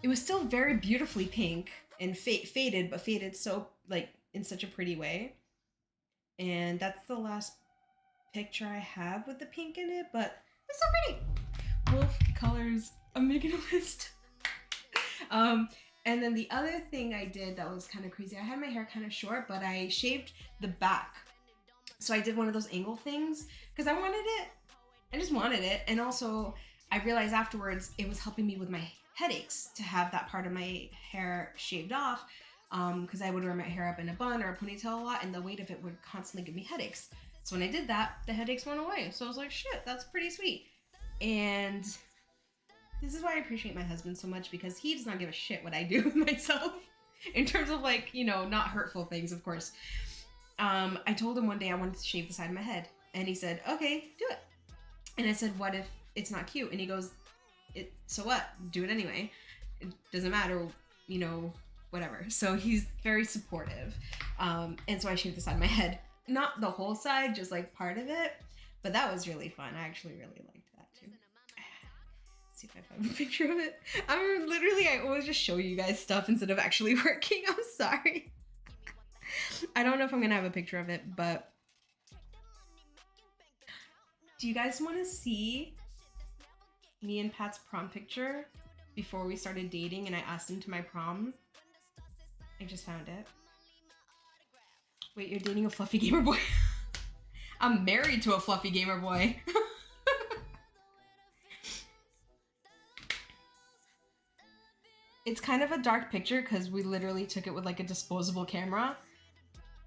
It was still very beautifully pink and faded, but faded so like in such a pretty way. And that's the last picture I have with the pink in it, but it's so pretty. Wolf colors, I'm making a list. And then the other thing I did that was kind of crazy, I had my hair kind of short, but I shaved the back. So I did one of those angle things because I wanted it. I just wanted it. And also I realized afterwards it was helping me with my headaches to have that part of my hair shaved off, because I would wear my hair up in a bun or a ponytail a lot, and the weight of it would constantly give me headaches. So when I did that, the headaches went away. So I was like, shit, that's pretty sweet. And this is why I appreciate my husband so much, because he does not give a shit what I do with myself in terms of, like, you know, not hurtful things, of course. I told him one day I wanted to shave the side of my head, and he said, okay, do it. And I said, what if it's not cute? And he goes, so what? Do it anyway. It doesn't matter, you know, whatever. So he's very supportive. And so I shaved the side of my head. Not the whole side, just like part of it. But that was really fun. I actually really liked that too. Let's see if I find a picture of it. I always just show you guys stuff instead of actually working. I'm sorry. I don't know if I'm gonna have a picture of it, but do you guys want to see me and Pat's prom picture before we started dating and I asked him to my prom? I just found it. Wait, you're dating a fluffy gamer boy? I'm married to a fluffy gamer boy. It's kind of a dark picture because we literally took it with like a disposable camera.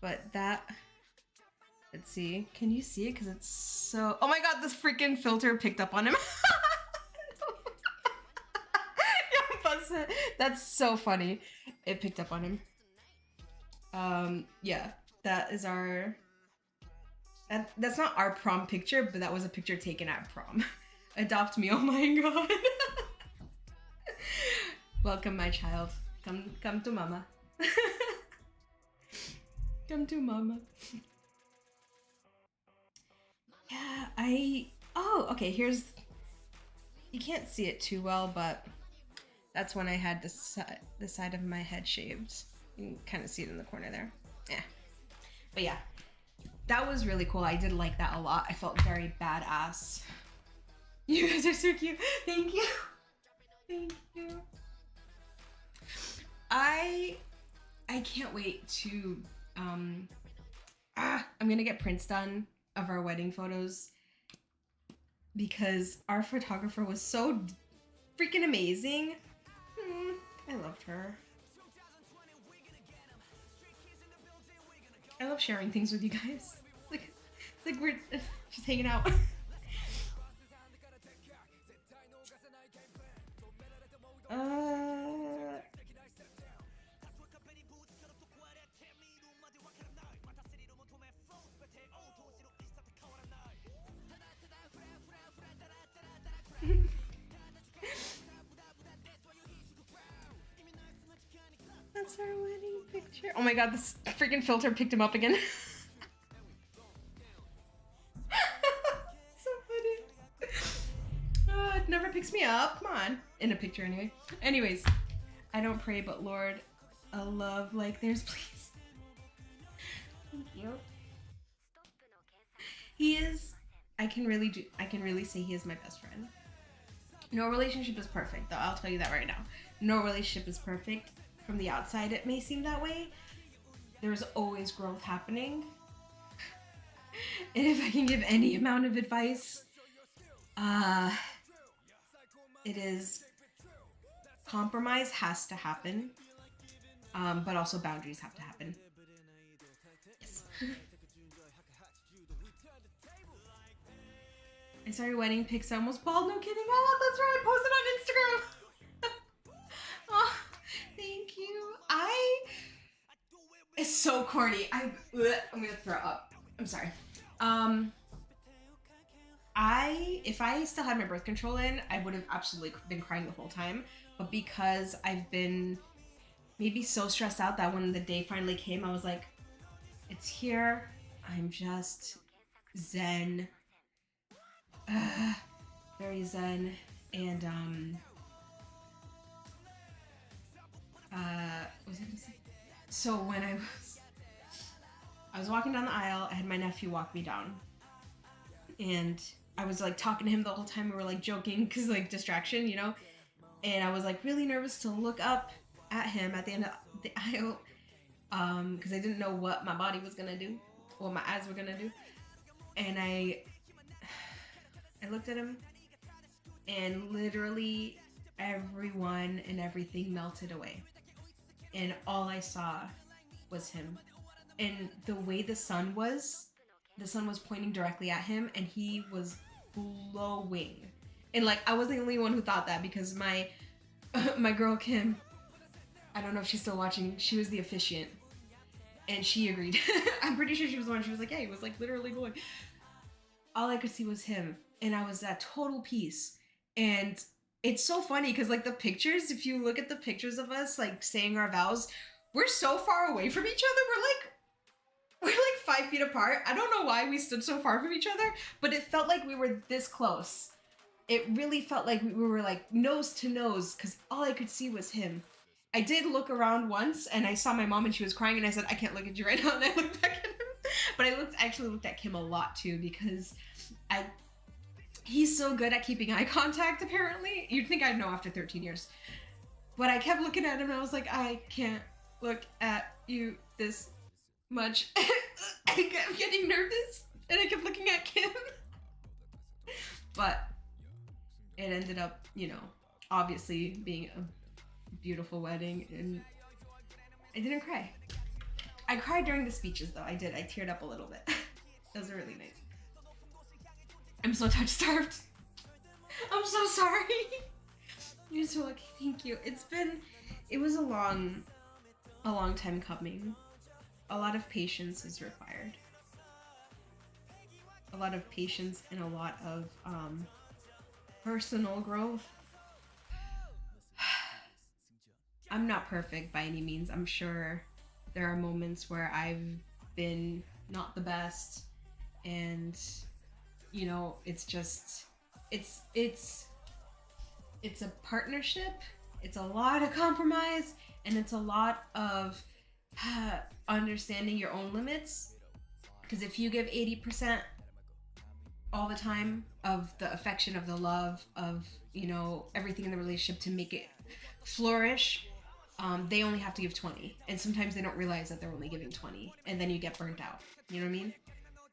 But that, let's see. Can you see it? Because it's so, oh my god, this freaking filter picked up on him. That's so funny. It picked up on him. Yeah, that is our, that's not our prom picture, but that was a picture taken at prom. Adopt me, oh my god. Welcome, my child. Come to mama. Come to mama. Yeah, oh, okay, here's, you can't see it too well, but that's when I had the side of my head shaved. You can kind of see it in the corner there. Yeah. But yeah, that was really cool. I did like that a lot. I felt very badass. You guys are so cute. Thank you. Thank you. I can't wait to, I'm gonna get prints done of our wedding photos because our photographer was so freaking amazing. I loved her. I love sharing things with you guys. It's like we're just hanging out. That's our wedding picture. Oh my god, this freaking filter picked him up again. So funny. Oh, it never picks me up. Come on. In a picture anyway. Anyways, I don't pray, but Lord, a love like theirs, please. Thank you. He is, I can really say he is my best friend. No relationship is perfect, though. I'll tell you that right now. No relationship is perfect. From the outside, it may seem that way. There's always growth happening. And if I can give any amount of advice, it is compromise has to happen, but also boundaries have to happen. Yes. I saw your wedding pics. I almost bald. No kidding. Oh, that's right. I posted on Instagram. Oh, thank you. It's so corny. I'm gonna throw up. I'm sorry. If I still had my birth control in, I would have absolutely been crying the whole time. But because I've been maybe so stressed out that when the day finally came, I was like, it's here. I'm just zen. Very zen. And, what was I gonna say? So when I was walking down the aisle, I had my nephew walk me down. And I was like talking to him the whole time. We were like joking because like distraction, you know? And I was like really nervous to look up at him at the end of the aisle because I didn't know what my body was gonna do. what my eyes were gonna do. And I looked at him, and literally everyone and everything melted away. And all I saw was him. And the way the sun was pointing directly at him, and he was glowing. And like, I wasn't the only one who thought that, because my girl Kim, I don't know if she's still watching, she was the officiant, and she agreed. I'm pretty sure she was the one. She was like, yeah, he was like literally glowing. All I could see was him, and I was at total peace. And it's so funny because like the pictures, if you look at the pictures of us like saying our vows, we're so far away from each other. We're like 5 feet apart. I don't know why we stood so far from each other, but it felt like we were this close. It really felt like we were like nose to nose, because all I could see was him. I did look around once and I saw my mom and she was crying, and I said, I can't look at you right now, and I looked back at him. But I actually looked at Kim a lot too, because he's so good at keeping eye contact, apparently. You'd think I'd know after 13 years. But I kept looking at him and I was like, I can't look at you this much. I'm getting nervous, and I kept looking at Kim. But it ended up, you know, obviously being a beautiful wedding, and I didn't cry. I cried during the speeches though. I did. I teared up a little bit. Those are really nice. I'm so touch-starved. I'm so sorry. You're so lucky. Thank you. It was a long time coming. A lot of patience is required. A lot of patience and a lot of personal growth. I'm not perfect by any means. I'm sure there are moments where I've been not the best, and you know, it's a partnership. It's a lot of compromise, and it's a lot of understanding your own limits. Because if you give 80% all the time of the affection, of the love, of, you know, everything in the relationship to make it flourish, they only have to give 20. And sometimes they don't realize that they're only giving 20, and then you get burnt out. You know what I mean?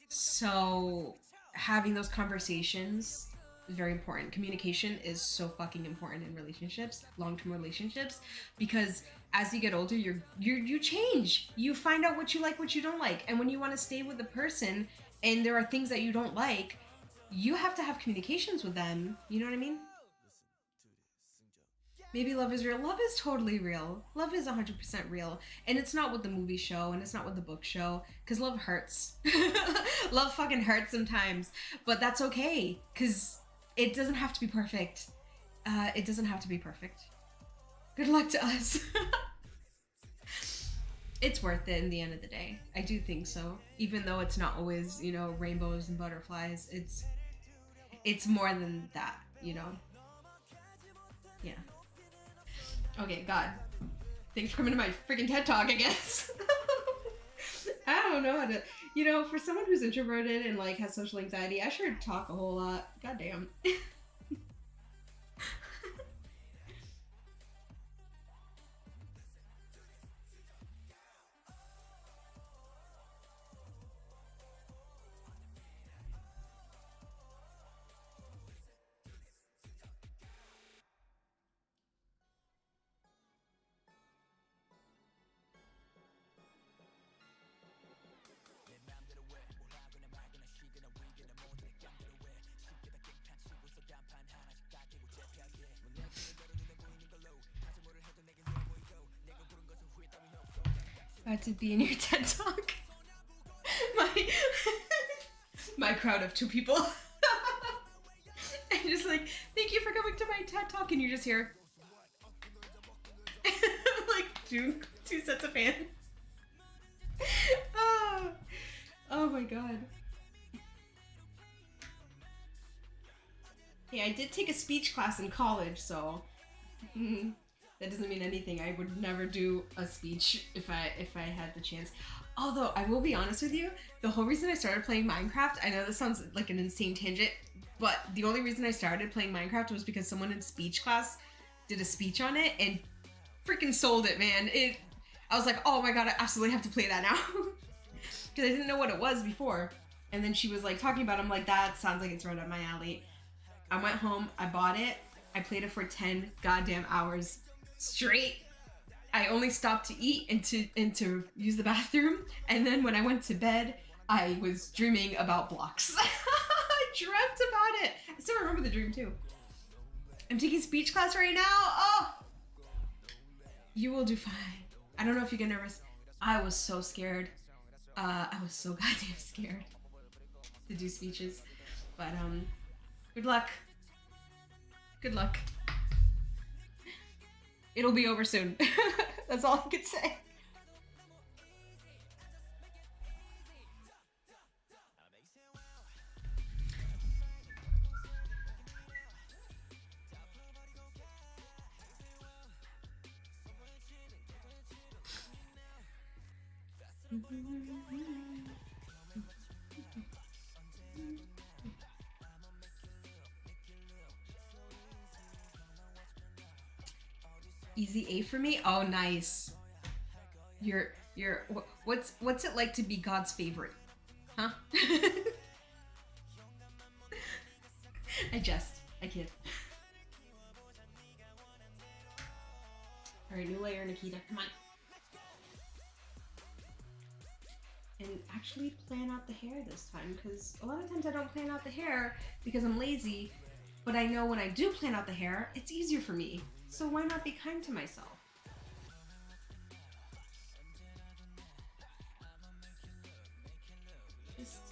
So having those conversations is very important. Communication is so fucking important in relationships, long-term relationships, because as you get older, you change. You find out what you like, what you don't like. And when you want to stay with the person and there are things that you don't like, you have to have communications with them. You know what I mean? Maybe love is real. Love is totally real. Love is 100% real. And it's not what the movies show, and it's not what the books show, because love hurts. Love fucking hurts sometimes. But that's okay, because it doesn't have to be perfect. It doesn't have to be perfect. Good luck to us. It's worth it in the end of the day. I do think so. Even though it's not always, you know, rainbows and butterflies, it's more than that, you know? Yeah. Okay, God. Thanks for coming to my freaking TED Talk, I guess. I don't know how to, you know, for someone who's introverted and like has social anxiety, I sure talk a whole lot. God damn. Glad to be in your TED Talk. My crowd of 2 people. And just like, thank you for coming to my TED Talk, and you just hear like two sets of fans. Oh my god. Yeah, I did take a speech class in college, so that doesn't mean anything. I would never do a speech if I had the chance. Although, I will be honest with you, the whole reason I started playing Minecraft, I know this sounds like an insane tangent, but the only reason I started playing Minecraft was because someone in speech class did a speech on it and freaking sold it, man. I was like, oh my god, I absolutely have to play that now. because I didn't know what it was before. And then she was like talking about it. I'm like, that sounds like it's right up my alley. I went home, I bought it, I played it for 10 goddamn hours straight. I only stopped to eat and to use the bathroom, and then when I went to bed, I was dreaming about blocks. I dreamt about it. I still remember the dream too. I'm taking speech class right now. Oh, you will do fine. I don't know if you get nervous. I was so scared. I was so goddamn scared to do speeches, but good luck. Good luck. It'll be over soon. That's all I could say. Easy A for me? Oh, nice. What's it like to be God's favorite? Huh? I kid. Alright, new layer, Nikita, come on. And actually plan out the hair this time, because a lot of times I don't plan out the hair because I'm lazy, but I know when I do plan out the hair, it's easier for me. So why not be kind to myself?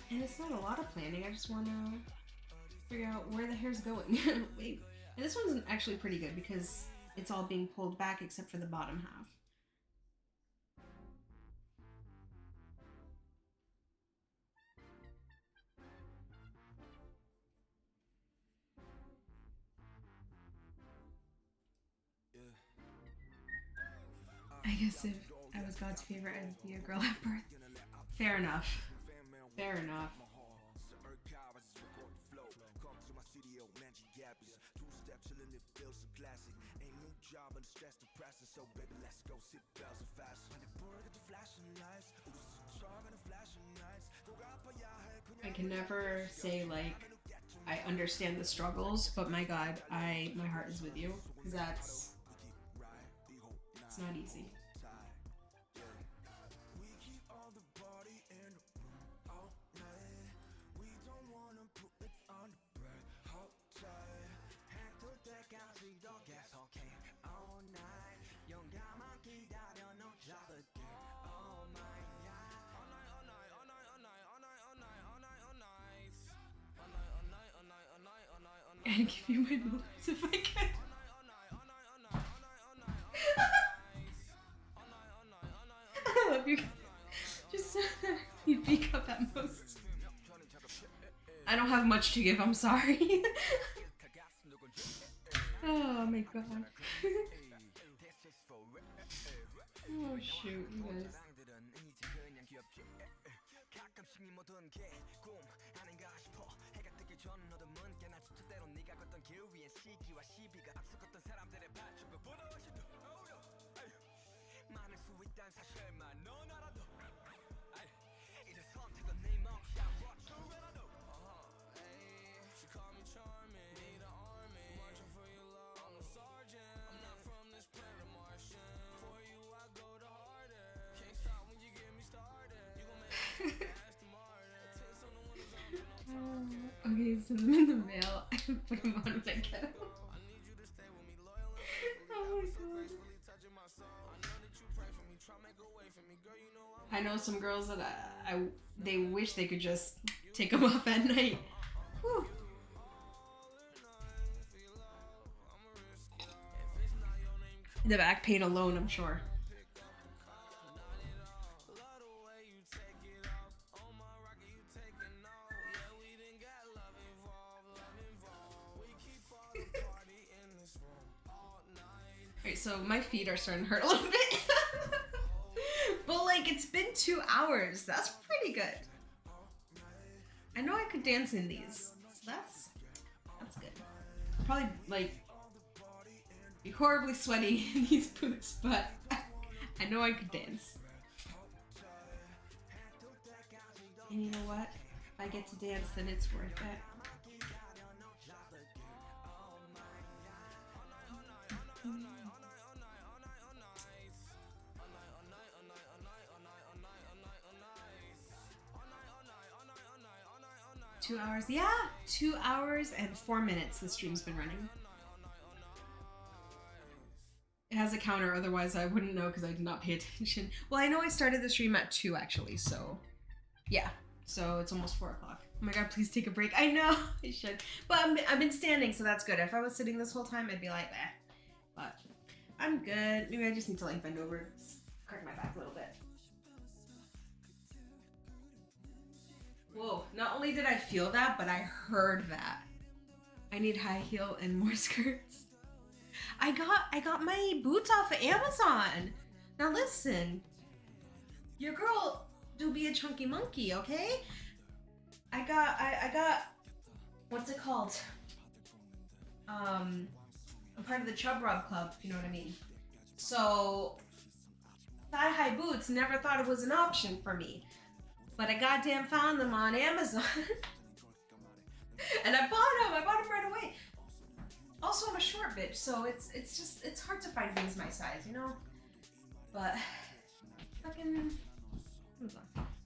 And it's not a lot of planning, I just want to figure out where the hair's going. Wait, and this one's actually pretty good because it's all being pulled back except for the bottom half. I guess if I was God's favorite, I'd be a girl at birth. Fair enough. Fair enough. I can never say like I understand the struggles, but my God, my heart is with you, because it's not easy. And give you my notes if I can. I love you guys. Just so that you peek up at most. I don't have much to give, I'm sorry. Oh my God. Oh shoot, you guys. Okay, send them in the mail. I can put them on when I get them. Oh my God. I know some girls that they wish they could just take them off at night. Whew. The back pain alone, I'm sure. Alright, so my feet are starting to hurt a little bit. But like, it's been 2 hours. That's pretty good. I know I could dance in these. So that's good. I'll probably like be horribly sweaty in these boots, but I know I could dance. And you know what? If I get to dance, then it's worth it. 2 hours. Yeah, 2 hours and 4 minutes the stream's been running. It has a counter, otherwise I wouldn't know because I did not pay attention. Well, I know I started the stream at 2 actually, so yeah. So it's almost 4 o'clock. Oh my god, please take a break. I know I should. But I've been standing, so that's good. If I was sitting this whole time, I'd be like, eh. But I'm good. Maybe I just need to like bend over, crack my back a little bit. Whoa, not only did I feel that, but I heard that. I need high heel and more skirts. I got my boots off of Amazon. Now listen, your girl do be a chunky monkey, okay? I got what's it called? I'm part of the Chub Rub Club, if you know what I mean. So thigh-high boots, never thought it was an option for me. But I goddamn found them on Amazon. And I bought them right away. Also, I'm a short bitch, so it's hard to find things my size, you know? But fucking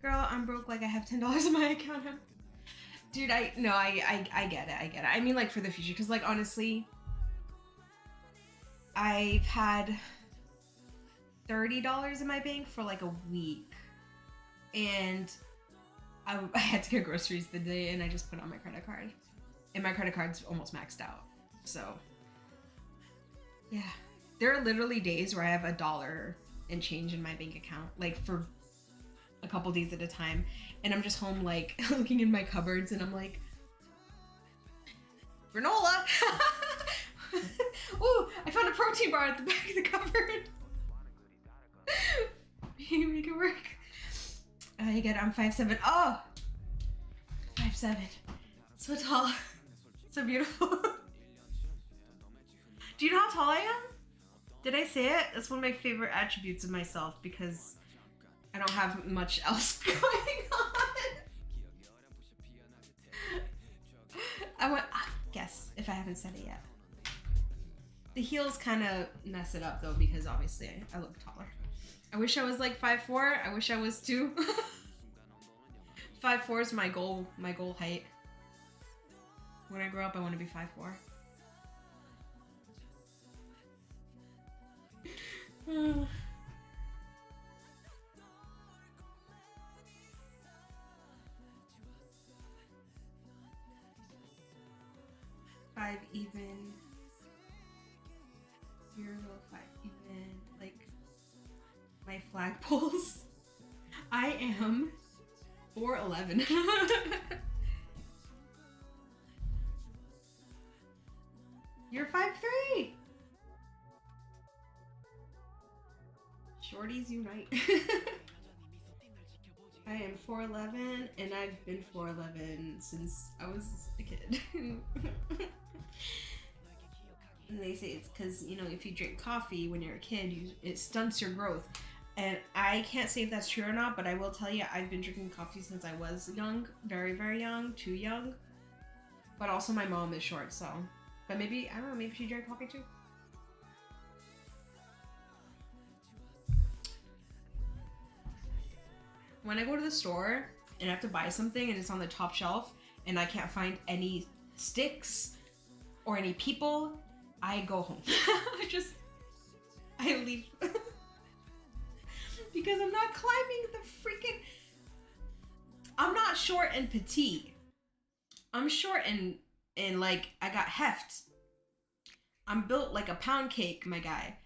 girl, I'm broke, like I have $10 in my account. Dude, I get it. I mean, like for the future, because like honestly, I've had $30 in my bank for like a week. And I had to get groceries the day and I just put on my credit card. And my credit card's almost maxed out. So, yeah. There are literally days where I have $1 and change in my bank account, like for a couple days at a time. And I'm just home, like, looking in my cupboards and I'm like, granola! Ooh, I found a protein bar at the back of the cupboard. You make it work. You get it, I'm 5'7". Oh! 5'7". So tall. So beautiful. Do you know how tall I am? Did I say it? That's one of my favorite attributes of myself because I don't have much else going on. I want guess if I haven't said it yet. The heels kind of mess it up though because obviously I look taller. I wish I was like 5'4". I wish I was 2. 5'4" is my goal height. When I grow up, I want to be 5'4". 5 even. 0, 5 even. Like my flagpoles. I am 4'11". You're 5'3". Shorties unite. I am 4'11", and I've been 4'11" since I was a kid. And they say it's because, you know, if you drink coffee when you're a kid, it stunts your growth. And I can't say if that's true or not, but I will tell you, I've been drinking coffee since I was young. Very, very young. Too young. But also my mom is short, so. But maybe, I don't know, maybe she drank coffee too? When I go to the store and I have to buy something and it's on the top shelf and I can't find any sticks or any people, I go home. I leave. Because I'm not climbing the freaking... I'm not short and petite. I'm short and like, I got heft. I'm built like a pound cake, my guy.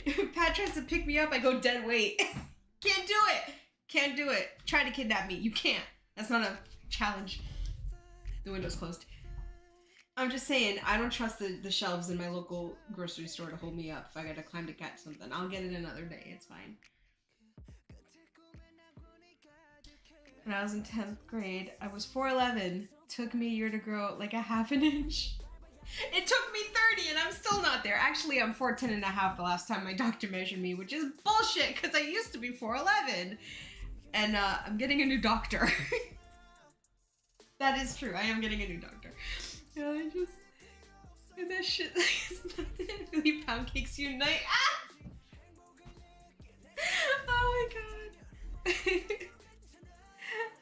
If Pat tries to pick me up, I go dead weight. Can't do it. Can't do it. Try to kidnap me. You can't. That's not a challenge. The window's closed. I'm just saying, I don't trust the shelves in my local grocery store to hold me up if I gotta climb to catch something. I'll get it another day. It's fine. When I was in 10th grade, I was 4'11". Took me a year to grow like a half an inch. It took me 30 and I'm still not there. Actually, I'm 4'10 and a half the last time my doctor measured me, which is bullshit because I used to be 4'11. And I'm getting a new doctor. That is true. I am getting a new doctor. I just... that shit is nothing. Really pound cakes unite. Ah! Oh my god.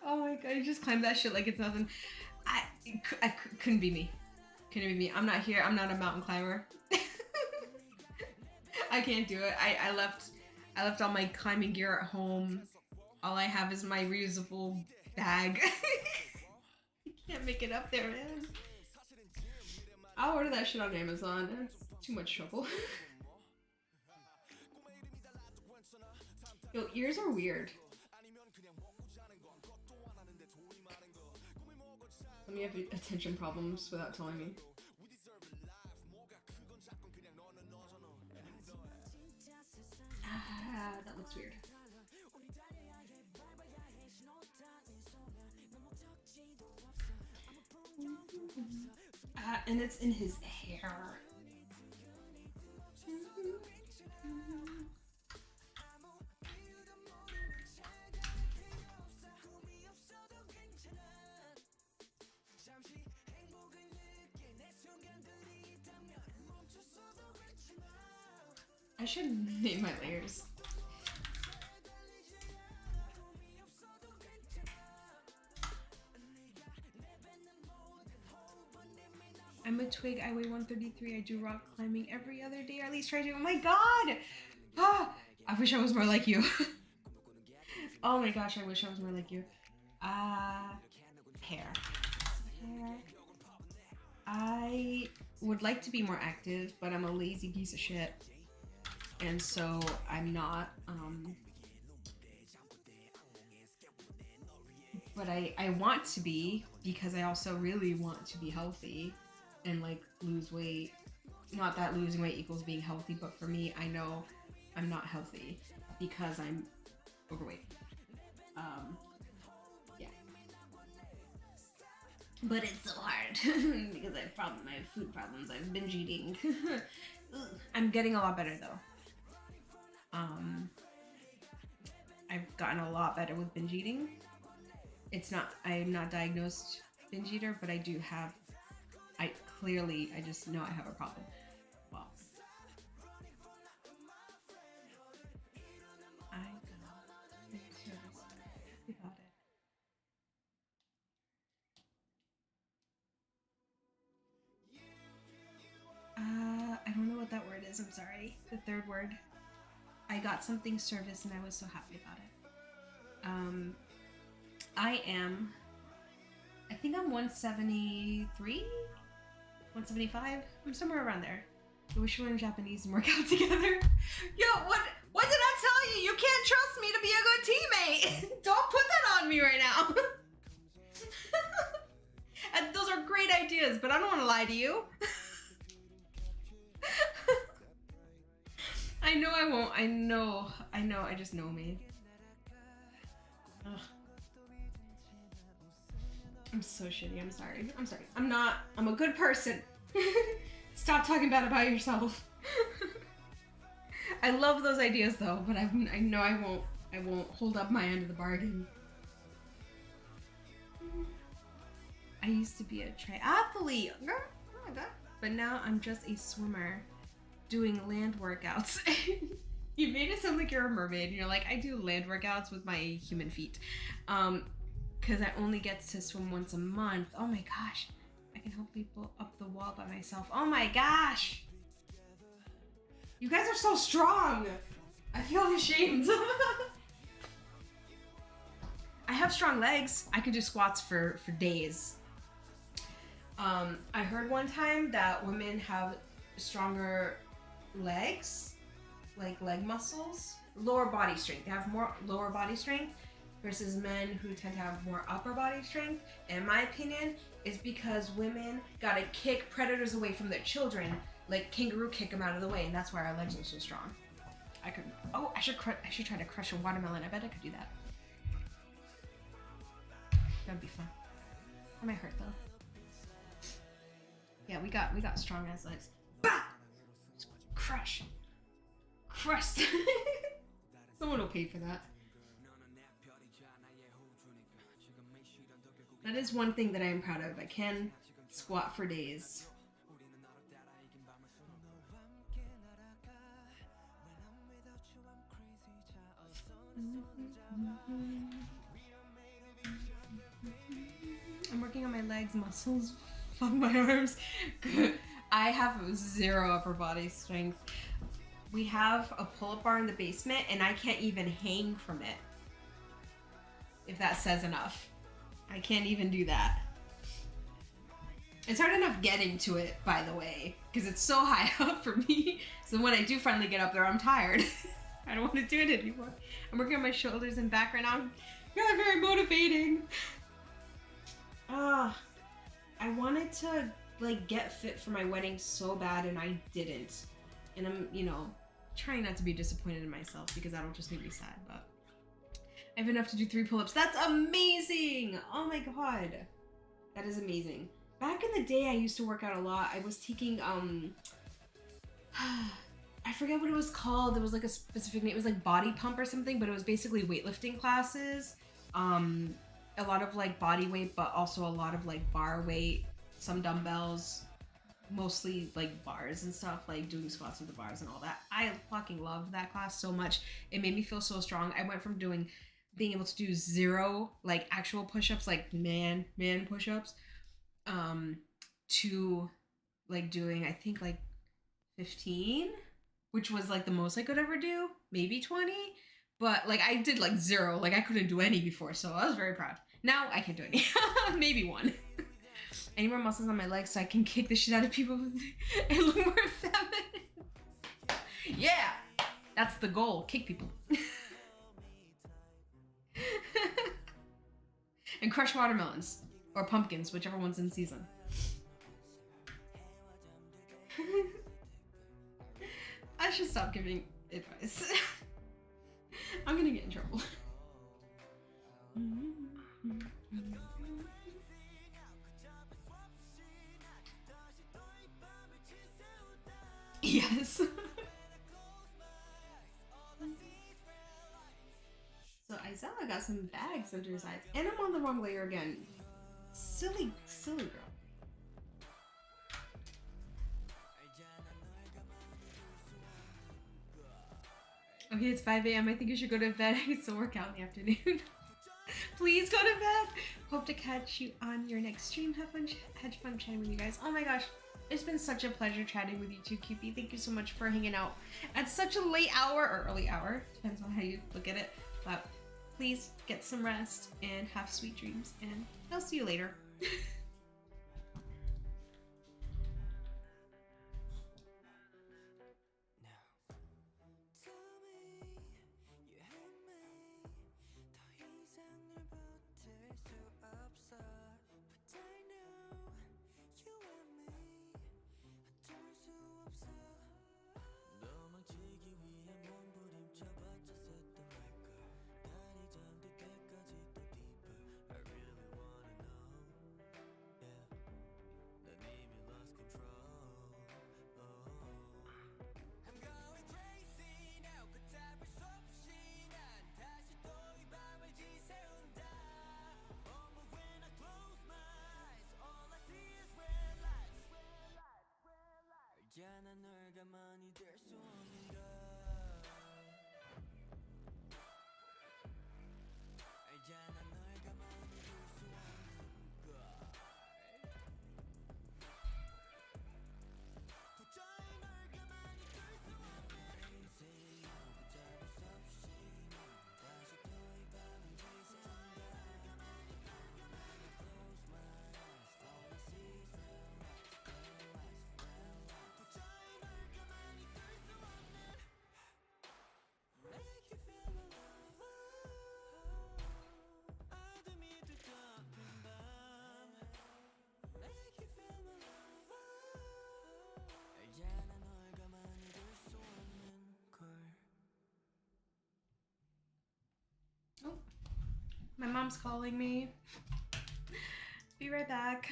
Oh my god, you just climbed that shit like it's nothing. Couldn't be me. Couldn't be me. I'm not here. I'm not a mountain climber. I can't do it. I left all my climbing gear at home. All I have is my reusable bag. I can't make it up there, man. I'll order that shit on Amazon. It's too much trouble. Yo, ears are weird. Let me have attention problems without telling me. Ah, that looks weird. And it's in his hair. I should name my layers. I'm a twig, I weigh 133, I do rock climbing every other day, or at least try to. Oh my god! Ah, I wish I was more like you. Oh my gosh, I wish I was more like you. Hair. I would like to be more active, but I'm a lazy piece of shit. And so I'm not, but I want to be, because I also really want to be healthy and like lose weight. Not that losing weight equals being healthy, but for me, I know I'm not healthy because I'm overweight. Yeah. But it's so hard because I have food problems. I've binge eating. I'm getting a lot better though. I've gotten a lot better with binge eating. I'm not diagnosed binge eater, but I do have, I just know I have a problem. Well, I don't know what that word is, I'm sorry. The third word. I got something service and I was so happy about it. I think I'm 173? 175? I'm somewhere around there. I wish we were in Japanese and work out together. Yo, what did I tell you? You can't trust me to be a good teammate. Don't put that on me right now. And those are great ideas, but I don't want to lie to you. I know I won't. I know. I just know me. Ugh. I'm so shitty. I'm sorry. I'm a good person. Stop talking bad about yourself. I love those ideas though, but I know I won't hold up my end of the bargain. I used to be a triathlete, but now I'm just a swimmer doing land workouts. You made it sound like you're a mermaid and you're like, I do land workouts with my human feet. Because I only get to swim once a month. Oh my gosh. I can help people up the wall by myself. Oh my gosh. You guys are so strong. I feel ashamed. I have strong legs. I can do squats for days. I heard one time that women have stronger legs, like leg muscles, lower body strength. They have more lower body strength versus men who tend to have more upper body strength. In my opinion, is because women gotta kick predators away from their children, like kangaroo kick them out of the way, and that's why our legs are so strong. I should try to crush a watermelon. I bet I could do that. That'd be fun. That might hurt though. Yeah, we got strong ass legs. Bah! Crush. Crush. Someone will pay for that. That is one thing that I am proud of. I can squat for days. I'm working on my legs, muscles, fuck my arms. I have 0 upper body strength. We have a pull-up bar in the basement and I can't even hang from it. If that says enough. I can't even do that. It's hard enough getting to it, by the way, because it's so high up for me. So when I do finally get up there, I'm tired. I don't want to do it anymore. I'm working on my shoulders and back right now. God, very motivating. I wanted to like get fit for my wedding so bad and I didn't. And I'm, you know, trying not to be disappointed in myself because that'll just make me sad, but I have enough to do 3 pull-ups. That's amazing! Oh my god. That is amazing. Back in the day, I used to work out a lot. I was taking, I forget what it was called. There was like a specific name. It was like body pump or something, but it was basically weightlifting classes. A lot of like body weight, but also a lot of like bar weight, some dumbbells, mostly like bars and stuff, like doing squats with the bars and all that. I fucking loved that class so much. It made me feel so strong. I went from being able to do 0 like actual push-ups, like man push-ups, to like doing I think like 15, which was like the most I could ever do, maybe 20, but like I did like 0, like I couldn't do any before, so I was very proud. Now I can do any. Maybe 1. I need more muscles on my legs so I can kick the shit out of people and look more feminine. Yeah, that's the goal. Kick people. And crush watermelons or pumpkins, whichever one's in season. I should stop giving advice. I'm gonna get in trouble. Yes. So Isella got some bags under his eyes. And I'm on the wrong layer again. Silly girl. Okay, it's 5 a.m. I think you should go to bed. I still work out in the afternoon. Please go to bed. Hope to catch you on your next stream. Have fun chatting with you guys. Oh my gosh. It's been such a pleasure chatting with you too, QP. Thank you so much for hanging out at such a late hour or early hour. Depends on how you look at it. But please get some rest and have sweet dreams. And I'll see you later. Oh, my mom's calling me. Be right back.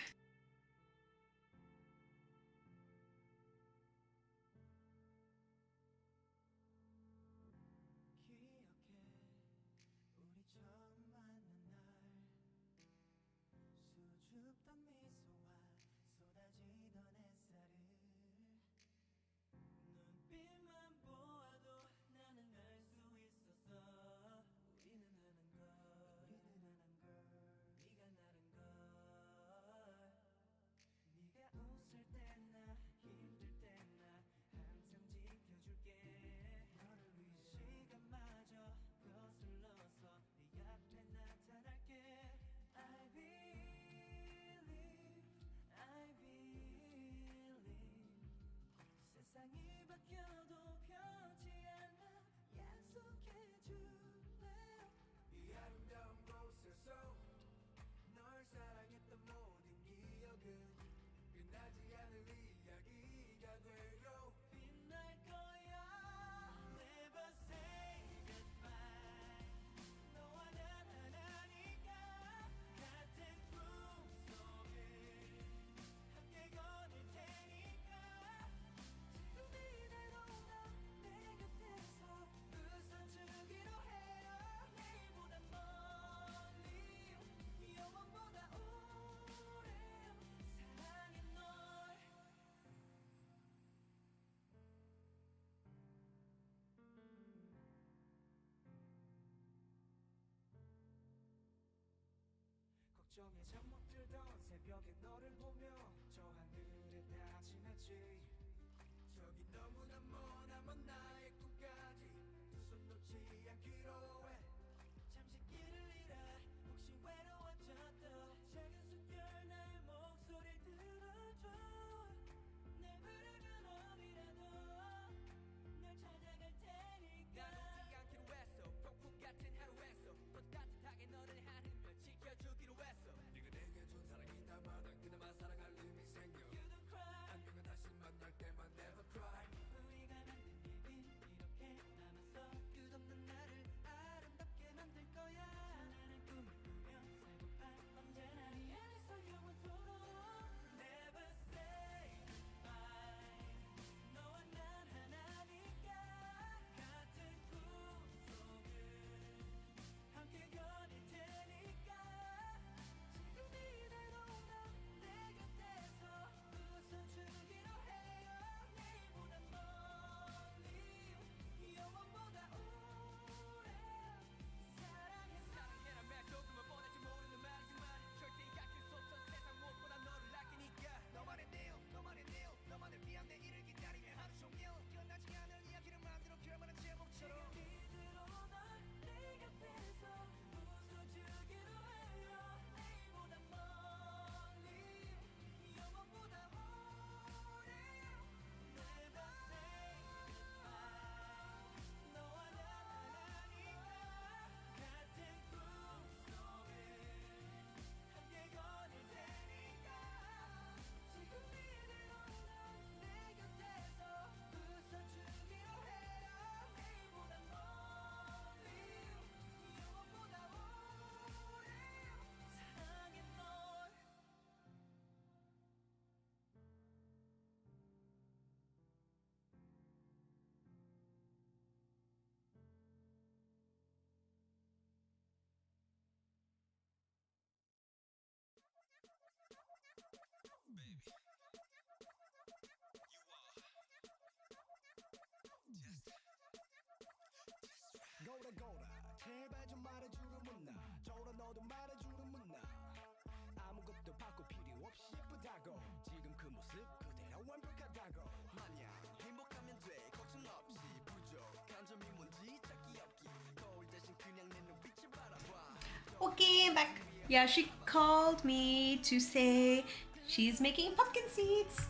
Okay, I'm back. Yeah, she called me to say she's making pumpkin seeds.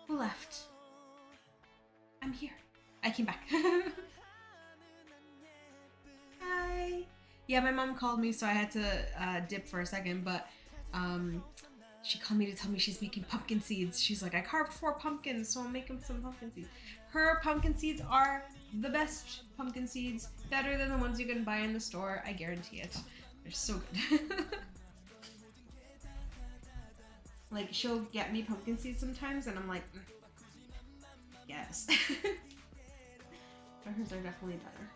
Who left? I'm here. I came back. Hi. Yeah, my mom called me, so I had to dip for a second, but she called me to tell me she's making pumpkin seeds. She's like, I carved 4 pumpkins, so I'm making some pumpkin seeds. Her pumpkin seeds are the best pumpkin seeds, better than the ones you can buy in the store. I guarantee it. They're so good. Like, she'll get me pumpkin seeds sometimes, and I'm like, yes. But hers are definitely better.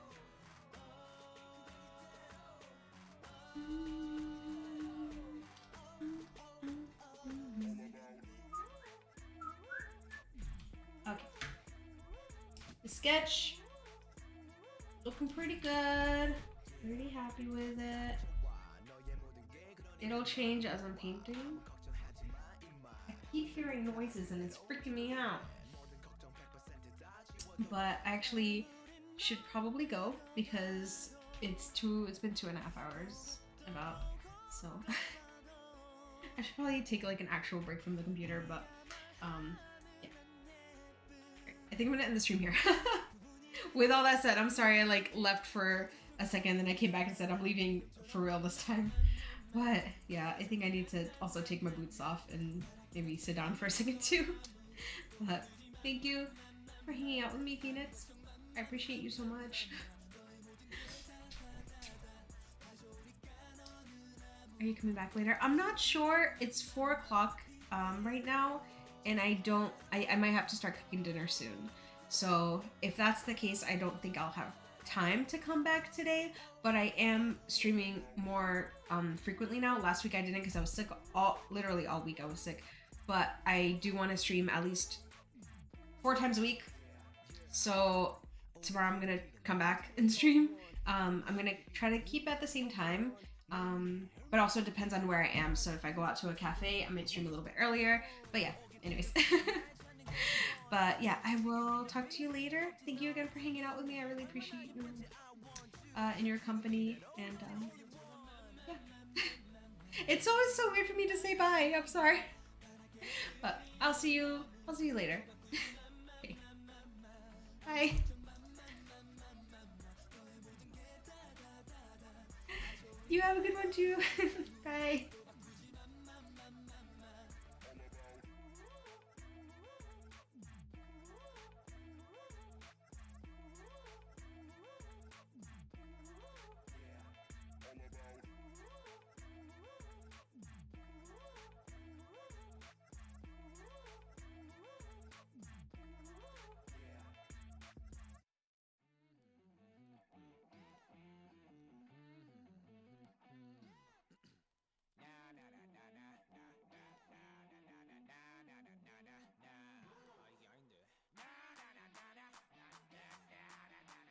Okay. The sketch looking pretty good. Pretty happy with it. It'll change as I'm painting. I keep hearing noises and it's freaking me out. But I actually should probably go because it's been 2.5 hours about, so I should probably take like an actual break from the computer, but yeah. I think I'm gonna end the stream here. With all that said, I'm sorry I like left for a second, then I came back and said I'm leaving for real this time. But yeah, I think I need to also take my boots off and maybe sit down for a second too. But thank you for hanging out with me, Phoenix. I appreciate you so much. Are you coming back later? I'm not sure. It's 4 o'clock right now, and I might have to start cooking dinner soon. So if that's the case, I don't think I'll have time to come back today, but I am streaming more frequently now. Last week I didn't because I was sick literally all week I was sick, but I do want to stream at least 4 times a week. So tomorrow I'm gonna come back and stream, I'm gonna try to keep at the same time, but also depends on where I am. So if I go out to a cafe, I might stream a little bit earlier. But yeah, anyways. But yeah, I will talk to you later. Thank you again for hanging out with me. I really appreciate you in your company. And yeah, it's always so weird for me to say bye. I'm sorry, but I'll see you later. Okay. Bye. You have a good one too. Bye.